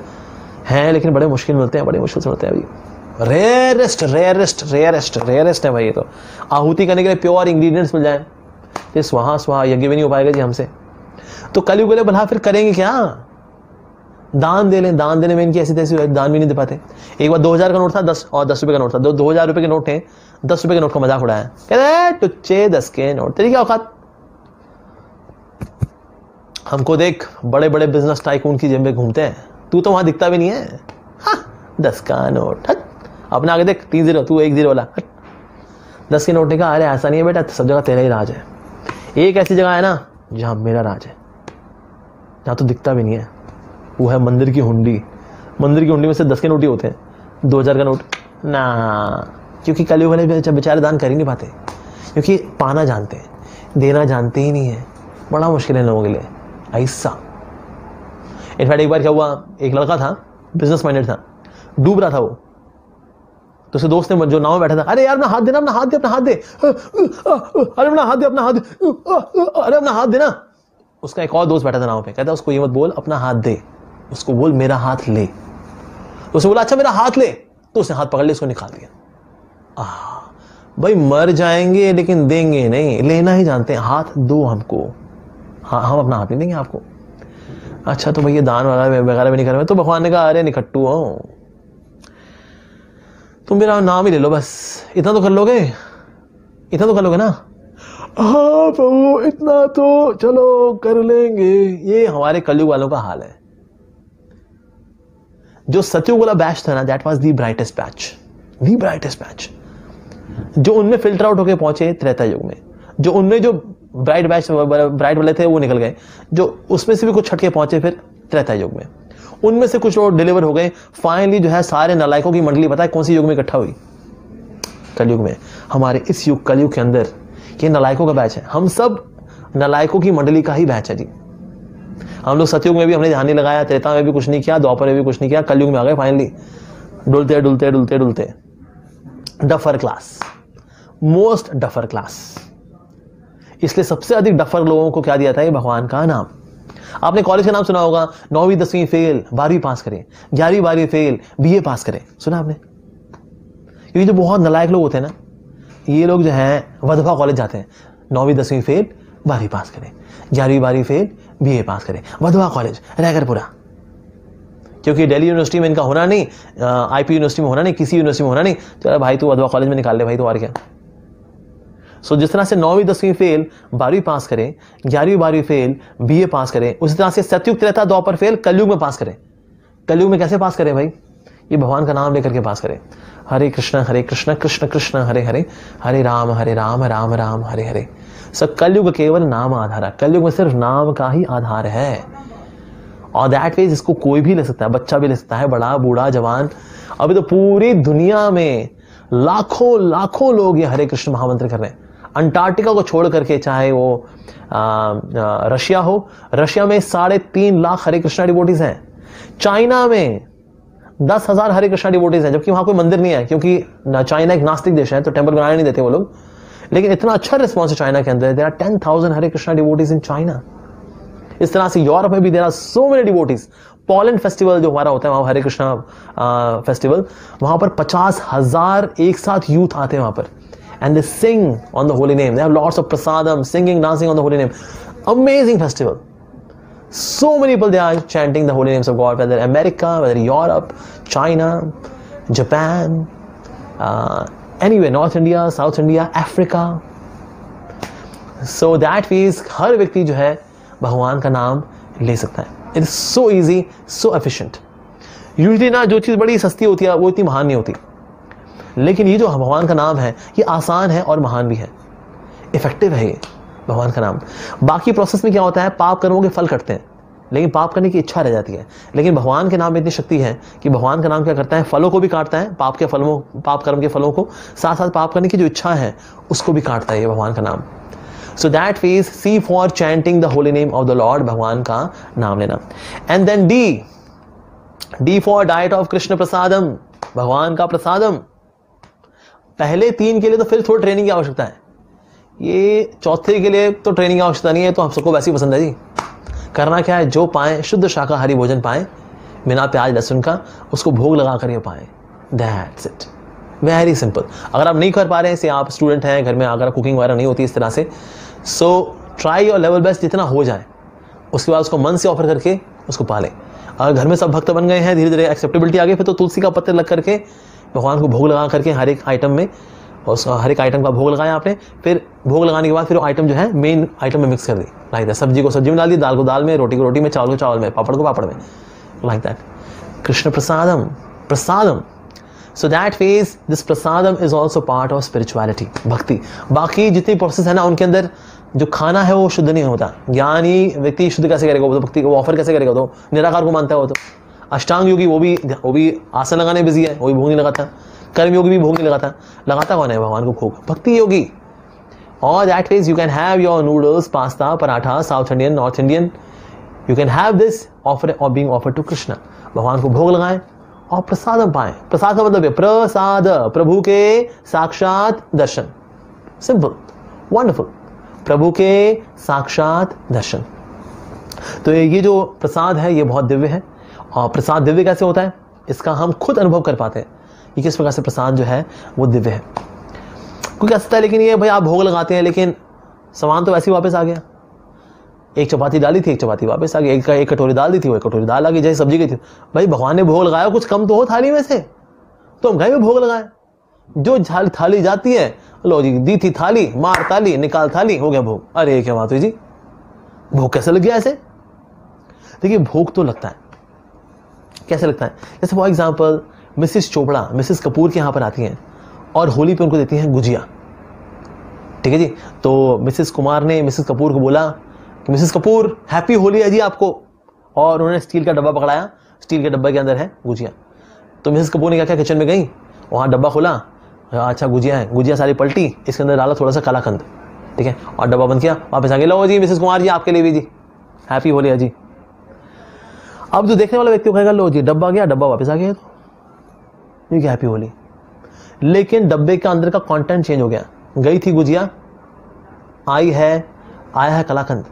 हैं, लेकिन बड़े मुश्किल मिलते हैं, बड़े मुश्किल से मिलते हैं अभी। रेयरेस्ट रेयरेस्ट रेयरेस्ट रेयरेस्ट है भाई ये तो। आहुति करने के लिए प्योर इंग्रेडिएंट्स मिल जाए, ये स्वाहा स्वाहा यज्ञ भी नहीं हो पाएगा जी हमसे। तो कलयुग वाले भला फिर करेंगे क्या? दान दे लें, दान देने में इनकी ऐसी तैसी दान भी नहीं दे पाते। एक बार 2000 का नोट था, 10 और 10 रुपए का नोट था, 2000 रुपए के नोट थे, 10 रुपए के नोट का मजाक उड़ाया, कहते टुच्चे 10 के नोट, तेरी क्या औकात? हमको देख बड़े बड़े बिजनेस टाइकून की जेब में घूमते हैं, तू तो वहां दिखता भी नहीं है। 10 का नोट, अपने आगे देख 3 0, तू 1 0 वाला। 10 के नोट ने कहा अरे ऐसा नहीं है बेटा, सब जगह तेरा ही राज है। एक ऐसी जगह है ना जहां मेरा राज है, जहां तो दिखता भी नहीं है, वो है मंदिर की हुंडी। मंदिर की हुंडी में से 10 के नोट ही होते हैं, 2000 का नोट ना, क्योंकि कलयुग वाले बेचारे दान कर ही नहीं पाते, क्योंकि पाना जानते हैं, देना जानते ही नहीं है। बड़ा मुश्किल है लोगों के लिए ऐसा। इनफैक्ट एक बार क्या हुआ, एक लड़का था, बिजनेस माइंडेड था, डूब रहा था वो, तो उसके दोस्त ने जो नाव में बैठा था, अरे यार अपना हाथ देना, अपना हाथ दे, अपना हाथ दे, अरे अपना हाथ दे, अपना हाथ दे, अरे अपना हाथ देना। उसका एक और दोस्त बैठा था नाव पे, कहता उसको ये मत बोल अपना हाथ दे, उसको बोल मेरा हाथ ले। तो उसने बोला अच्छा मेरा हाथ ले, तो उसने हाथ पकड़ लिया, उसको निकाल दिया। भाई मर जाएंगे लेकिन देंगे नहीं, लेना ही जानते हैं, हाथ दो हमको, हाँ हम अपना हाथ नहीं देंगे आपको। अच्छा तो भैया दान वगैरह भी नहीं कर रहे, तो भगवान ने कहा अरे निकट्टू हो, तुम मेरा नाम ही ले लो बस, इतना तो कर लोगे, इतना तो कर लोगे ना। हाँ प्रभु इतना तो चलो कर लेंगे। ये हमारे कलयुग वालों का हाल है। जो सतयुग वाला बैच था ना, that was the brightest batch, the brightest batch. जो उनमें फिल्टर आउट होके पहुंचे त्रेता युग में, जो उनमें जो ब्राइट बैच ब्राइट वाले थे वो निकल गए, जो उसमें से भी कुछ छटके पहुंचे फिर त्रेता युग में, उनमें से कुछ लोग डिलीवर हो गए। फाइनली जो है सारे नालायकों की मंडली पता है कौन सी युग में इकट्ठा हुई? कलयुग में। हमारे इस युग कलयुग के अंदर ये नालायकों का बैच है, हम सब नालायकों की मंडली का ही बैच है जी। हम लोग सतयुग में भी हमने ध्यान नहीं लगाया, त्रेता में भी कुछ नहीं किया, द्वापर में भी कुछ नहीं किया, कलयुग में आ गए फाइनली, डुलते डुलते डुलते डुलते। Duffer class, most duffer class. इसलिए सबसे अधिक डफर लोगों को क्या दिया था? ये भगवान का नाम। आपने कॉलेज का नाम सुना होगा, 9वीं 10वीं फेल, 12वीं पास करें, 11वीं 12वीं फेल, BA पास करें, सुना आपने? क्योंकि जो बहुत नालायक लोग होते हैं ना, ये लोग जो है वधवा कॉलेज जाते हैं, 9वीं 10वीं फेल, 12वीं पास करें, 11वीं 12वीं फेल, BA पास करें, वधवा कॉलेज रहकर पूरा। क्योंकि दिल्ली यूनिवर्सिटी में इनका होना नहीं, IP यूनिवर्सिटी में होना नहीं, किसी यूनिवर्सिटी में होना नहीं, तो भाई तू वधवा कॉलेज में निकाल ले भाई, तो और क्या। सो जिस तरह से 9वीं 10वीं फेल, 12वीं पास करें, 11वीं 12वीं फेल, BA पास करें, उसी तरह से सतयुग त्रेता द्वापर फेल, कलयुग में पास करें। कलयुग में कैसे पास करें भाई? ये भगवान का नाम लेकर के पास करें। हरे कृष्ण कृष्ण कृष्ण हरे हरे, हरे राम राम राम हरे हरे। सब कलयुग केवल नाम आधार है, कलयुग में सिर्फ नाम का ही आधार है। और दैट वे इसको कोई भी ले सकता है, बच्चा भी ले सकता है, बड़ा बूढ़ा जवान। अभी तो पूरी दुनिया में लाखों लाखों लोग ये हरे कृष्ण महामंत्र कर रहे हैं। अंटार्कटिका को छोड़ करके, चाहे वो रशिया हो, रशिया में 3.5 लाख हरे कृष्णा डिवोटीज हैं। चाइना में 10,000 हरे कृष्णा डिवोटीज हैं, जबकि वहां कोई मंदिर नहीं है, क्योंकि चाइना एक नास्तिक देश है, तो टेंपल बनाने नहीं देते वो लोग। लेकिन इतना अच्छा रिस्पॉन्स है चाइना के अंदर, there are 10,000 Hare Krishna devotees in China. इस तरह से यूरोप में भी there are so many devotees. Poland festival जो हमारा होता है, वहां हरे कृष्णा फेस्टिवल, वहां पर 50,000 एक साथ यूथ आते हैं वहां पर, and they sing on the holy name. They have lots of prasadam, singing, dancing on the holy name. Amazing festival. So many people, they are chanting the holy names of God, whether America, whether Europe, China, Japan, anywhere, North India, South India, Africa. So that means हर व्यक्ति जो है भगवान का नाम ले सकता है। It is so easy, so efficient. Usually ना जो चीज़ बड़ी सस्ती होती है वो इतनी महान नहीं होती, लेकिन ये जो भगवान का नाम है ये आसान है और महान भी है, इफेक्टिव है, ये भगवान का नाम। बाकी प्रोसेस में क्या होता है, पाप कर्मों के फल कटते हैं, लेकिन पाप करने की इच्छा रह जाती है। लेकिन भगवान के नाम में इतनी शक्ति है कि भगवान का नाम क्या करता है, फलों को भी काटता है, पाप कर्म के फलों को, साथ साथ पाप करने की जो इच्छा है उसको भी काटता है ये भगवान का नाम। So that means C for chanting the holy name of the lord, भगवान का नाम लेना। And then D for diet of Krishna prasadam, भगवान का प्रसादम। पहले 3 के लिए तो फिर थोड़ी ट्रेनिंग की आवश्यकता है, ये चौथे के लिए तो ट्रेनिंग की आवश्यकता नहीं है, तो हम सबको वैसे ही पसंद है जी। करना क्या है, जो पाए शुद्ध शाकाहारी भोजन पाए बिना प्याज लहसुन का, उसको भोग लगा कर ये पाए, दैट्स इट, वेरी सिंपल। अगर आप नहीं कर पा रहे हैं, से आप स्टूडेंट हैं, घर में अगर कुकिंग वगैरह नहीं होती इस तरह से, so try your level best जितना हो जाए, उसके बाद उसको मन से ऑफर करके उसको पालें। अगर घर में सब भक्त बन गए हैं, धीरे धीरे एक्सेप्टेबिलिटी आ गई, फिर तो तुलसी का पत्ते लग करके भगवान को भोग लगा करके हर एक आइटम में, और हर एक आइटम का भोग लगाया आपने, फिर भोग लगाने के बाद फिर आइटम जो है मेन आइटम में मिक्स कर दी, लाइक दैट। सब्जी को सब्जी में डाल दी, दाल को दाल में, रोटी को रोटी में, चावल को चावल में, पापड़ को पापड़ में, like that. Krishna prasadam, prasadam. So that means this prasadam is also part of spirituality, भक्ति। बाकी जितनी प्रोसेस है ना, उनके अंदर जो खाना है वो शुद्ध नहीं होता। ज्ञानी व्यक्ति शुद्ध कैसे करेगा, वो तो भक्ति को ऑफर कैसे करेगा, तो निराकार को मानता है वो तो। अष्टांग योगी वो भी आसन लगाने बिजी है, वो भी भोग नहीं लगाता। कर्म योगी भी भोग नहीं लगाता। लगाता कौन है, भगवान को भोग, भक्ति योगी। और that means you can have your noodles, pasta, paratha, south Indian, north Indian, you can have this offer और बीइंग ऑफर टू कृष्ण। भगवान को भोग लगाएं और प्रसाद पाएं। प्रसाद का मतलब है प्रसाद, प्रभु के साक्षात दर्शन, सिंपल, वंडरफुल, प्रभु के साक्षात दर्शन। तो ये जो प्रसाद है ये बहुत दिव्य है। और प्रसाद दिव्य कैसे होता है, इसका हम खुद अनुभव कर पाते हैं कि किस प्रकार से प्रसाद जो है वो दिव्य है। कोई कह सकता है लेकिन ये भाई आप भोग लगाते हैं, लेकिन सामान तो वैसे ही वापस आ गया। एक चपाती डाली थी, एक चपाती वापस आ गई, एक कटोरी दाल दी थी, वो एक कटोरी दाल आ गई, जैसे सब्जी गई थी। भाई भगवान ने भोग लगाया, कुछ कम तो हो थाली में से, तो हम घर में भोग लगाए। जो थाली जाती है, लो जी दी थी थाली, मार ताली, निकाल थाली, हो गया भोग। अरे क्या बात हुई जी, भोग कैसे लग गया ऐसे? देखिए भोग तो लगता है, कैसे लगता है, जैसे for example Mrs Chopra Mrs Kapoor के यहाँ पर आती हैं और होली पे उनको देती हैं गुजिया, ठीक है जी। तो मिसिस कुमार ने मिसिस कपूर को बोला कि मिसिस कपूर हैप्पी होली है जी आपको, और उन्होंने स्टील का डब्बा पकड़ाया, स्टील के डब्बे के अंदर है गुजिया। तो मिसिस कपूर ने क्या किया, किचन में गई, वहाँ डब्बा खोला, अच्छा गुजिया है, गुजिया सारी पलटी, इसके अंदर डाला थोड़ा सा कालाकंद, ठीक है, और डब्बा बंद किया, वापस आ गया, लो जी मिसिस कुमार जी आपके लिए भी जी, हैप्पी होली है जी। अब जो देखने वाला व्यक्ति कहेगा लो जी डब्बा गया, डब्बा वापस आ गया, तो ये क्या हैप्पी होली। लेकिन डब्बे के अंदर का कंटेंट चेंज हो गया, गई थी गुजिया, आया है kalakand,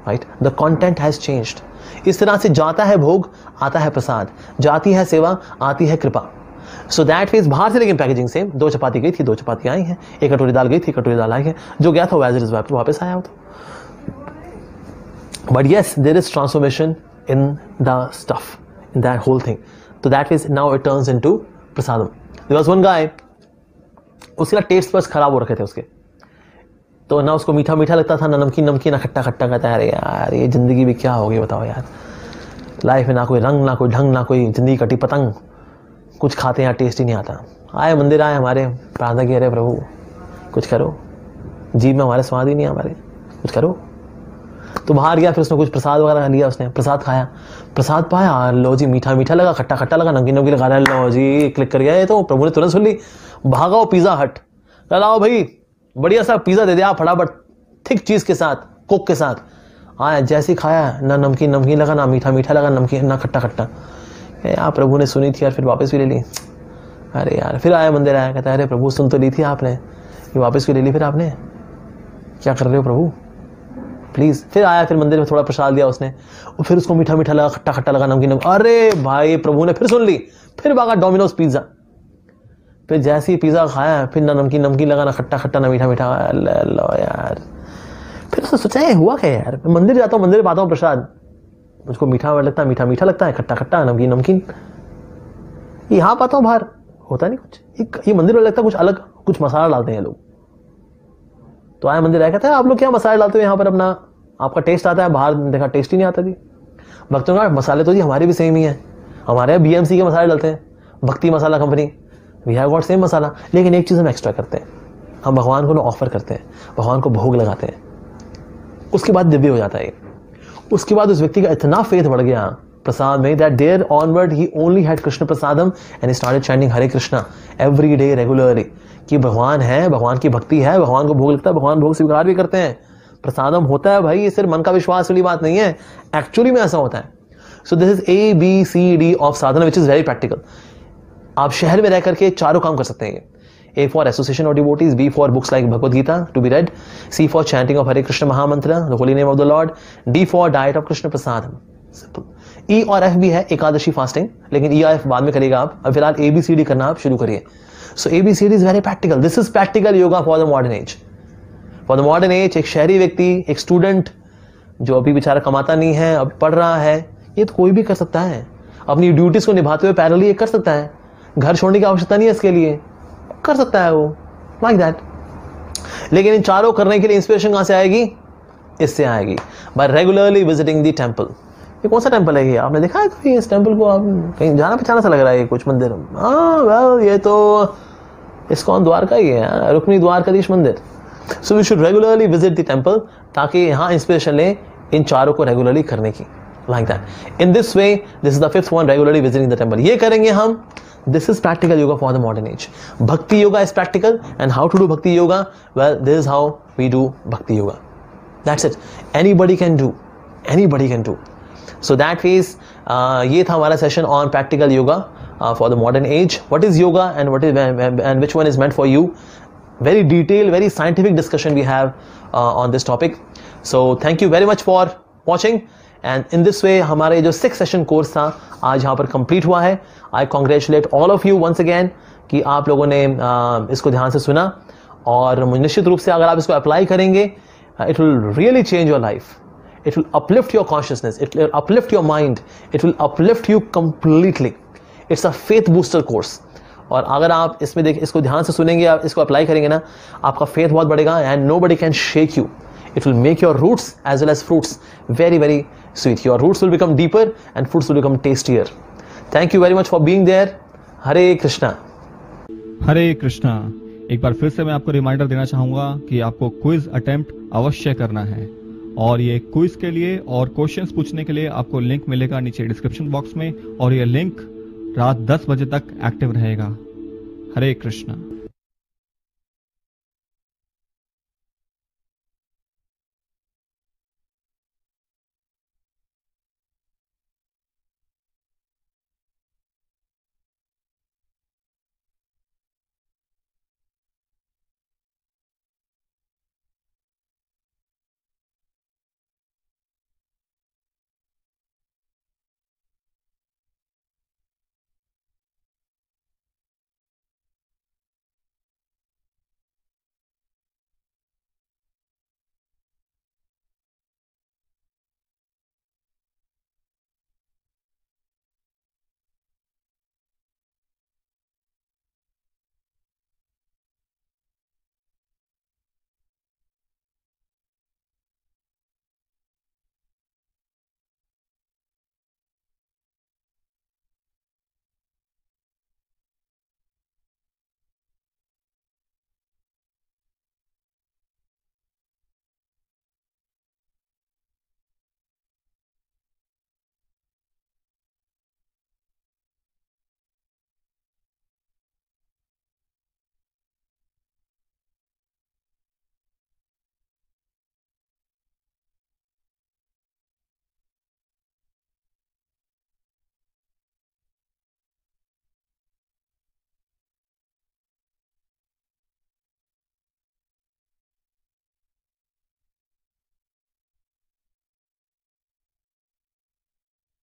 right, the content has changed. इस तरह से जाता है भोग, आता है प्रसाद, जाती है सेवा, आती है कृपा। सो दैट मीन्स बाहर से लेकिन पैकेजिंग सेम, 2 चपाती गई थी, 2 चपाती आई हैं, एक कटोरी दाल गई थी, कटोरी दाल आई है, जो गया था वो एज इट इज वापस आया हो। But yes there is transformation in the stuff, in that whole thing. So that is now it turns into prasadam. There was one guy, उसके ना टेस्ट बस खराब हो रखे थे उसके, तो ना उसको मीठा मीठा लगता था, ना नमकीन नमकीन, ना खट्टा खट्टा। कहता है अरे यार ये जिंदगी भी क्या होगी बताओ यार, लाइफ में ना कोई रंग, ना कोई ढंग, ना कोई जिंदगी कटी पतंग, कुछ खाते हैं टेस्ट ही नहीं आता। आए मंदिर आए हमारे, प्रार्थना की अरे प्रभु कुछ करो, जीभ में हमारे स्वाद ही नहीं है, हमारे कुछ करो। तो बाहर गया, फिर उसने कुछ प्रसाद वगैरह लिया, उसने प्रसाद खाया, प्रसाद पाया, लो जी मीठा मीठा लगा, खट्टा खट्टा लगा, नमकीन नमकीन लगा रहा है, लो जी क्लिक कर गया ये तो। प्रभु ने तुरंत सुन ली, भागाओ पिज्जा हट, लाओ भाई बढ़िया सा पिज्जा दे दिया फटाफट, थिक चीज के साथ, कोक के साथ। आया जैसे खाया, ना नमकीन नमकीन लगा, ना मीठा मीठा लगा, नमकीन ना खट्टा खट्टा। यार प्रभु ने सुनी थी यार, फिर वापस भी ले ली। अरे यार फिर आया, मंदिर आया, कहता है अरे प्रभु सुन तो ली थी आपने, ये वापस भी ले ली फिर आपने, क्या कर रहे हो प्रभु प्लीज। फिर आया, फिर मंदिर में थोड़ा प्रसाद दिया उसने, और फिर उसको मीठा मीठा लगा, खट्टा खट्टा लगा, नमकीन नमकीन। अरे भाई प्रभु ने फिर सुन ली, फिर भागा डोमिनोज पिज्जा। फिर जैसे ही पिज्जा खाया, फिर ना नमकीन नमकीन लगा, ना खट्टा खट्टा, ना मीठा मीठा। अल्लाह यार, फिर उसने सोचा है हुआ क्या यार, मंदिर जाता हूँ, मंदिर पाता हूँ प्रसाद, मुझको मीठा लगता है, मीठा मीठा लगता है, खट्टा खट्टा, नमकीन नमकीन। यहाँ पाता हूँ बाहर होता नहीं कुछ, ये मंदिर में लगता है कुछ अलग, कुछ मसाला डालते हैं लोग। तो आया मंदिर आया, कहता है आप लोग क्या मसाले डालते हो यहाँ पर, अपना आपका टेस्ट आता है, बाहर देखा टेस्ट ही नहीं आता जी। भक्तों का मसाले तो जी हमारे भी सेम ही है, हमारे BMC के मसाले डालते हैं, Bhakti Masala company, we have got same masala. लेकिन एक चीज़ हम एक्स्ट्रा करते हैं, हम भगवान को ऑफर करते हैं, भगवान को भोग लगाते हैं, उसके बाद दिव्य हो जाता है। उसके बाद उस व्यक्ति का इतना फेथ बढ़ गया प्रसाद में that there onward he only had Krishna prasadam and he started chanting Hare Krishna every day regularly, कि भगवान है, भगवान की भक्ति है, भगवान को भोग लगता है, भगवान भोग स्वीकार भी करते हैं, प्रसादम होता है भाई, ये सिर्फ मन का विश्वास वाली बात नहीं है, एक्चुअली में ऐसा होता है। So this is ABCD of Sadhana which is very practical. आप शहर में रह करके चारों काम कर सकते हैं। A for association of devotees, B for books like Bhagavad Gita to be read, C for chanting of Hare Krishna Mahamantra, the holy name of the Lord, D for diet of Krishna Prasadam. Simple. E और F भी है, Ekadashi fasting, लेकिन E और F बाद में करेगा आप, अब फिलहाल ABCD करना आप शुरू करिए। So ABCD is very practical. This is practical yoga for the modern age. For the modern age, एक शहरी व्यक्ति, एक स्टूडेंट जो अभी बेचारा कमाता नहीं है, अब पढ़ रहा है, ये तो कोई भी कर सकता है। अपनी ड्यूटीज को निभाते हुए पैरेलली ये कर सकता है, घर छोड़ने की आवश्यकता नहीं है इसके लिए, कर सकता है वो, लाइक दैट। लेकिन इन चारों करने के लिए इंस्पिरेशन कहां से आएगी? इससे आएगी, by regularly visiting the temple. ये कौन सा टेंपल है ये? आपने देखा है कभी इस टेंपल को? आप कहीं जाना पहचाना सा लग रहा है ये कुछ मंदिर। वेल ये तो इस्कॉन द्वारका ही है, Rukmini Dwarkadhish Mandir. So we should regularly visit the temple, ताकि यहाँ इंस्पिरेशन लें इन चारों को रेगुलरली करने की, like that. In this way, this is the fifth one, regularly visiting the temple. ये करेंगे हम। This is practical yoga for the modern age. Bhakti yoga is practical, and how to do bhakti yoga? Well, this is how we do bhakti yoga. That's it. Anybody can do. Anybody can do. So that is ये था हमारा session on practical yoga for the modern age. What is yoga and which one is meant for you? Very detailed, very scientific discussion we have on this topic. So thank you very much for watching. And in this way हमारे जो 6 session course था आज यहाँ पर complete हुआ है। I congratulate all of you once again कि आप लोगों ने इसको ध्यान से सुना, और निश्चित रूप से अगर आप इसको अप्लाई करेंगे, it will really change your life, it will uplift your consciousness, it will uplift your mind, it will uplift you completely. It's a faith booster course, और अगर आप इसमें इसको ध्यान से सुनेंगे, आप इसको अप्लाई करेंगे ना, आपका फेथ बहुत बढ़ेगा, and nobody can shake you. It will make your roots as well as fruits very, very sweet. Your roots will become deeper and fruits will become tastier. Thank you very much for being there. Hare Krishna. हरे कृष्णा। एक बार फिर से मैं आपको reminder देना चाहूंगा कि आपको quiz attempt अवश्य करना है, और ये क्विज के लिए और क्वेश्चंस पूछने के लिए आपको लिंक मिलेगा नीचे डिस्क्रिप्शन बॉक्स में, और ये लिंक रात 10 बजे तक एक्टिव रहेगा। हरे कृष्णा।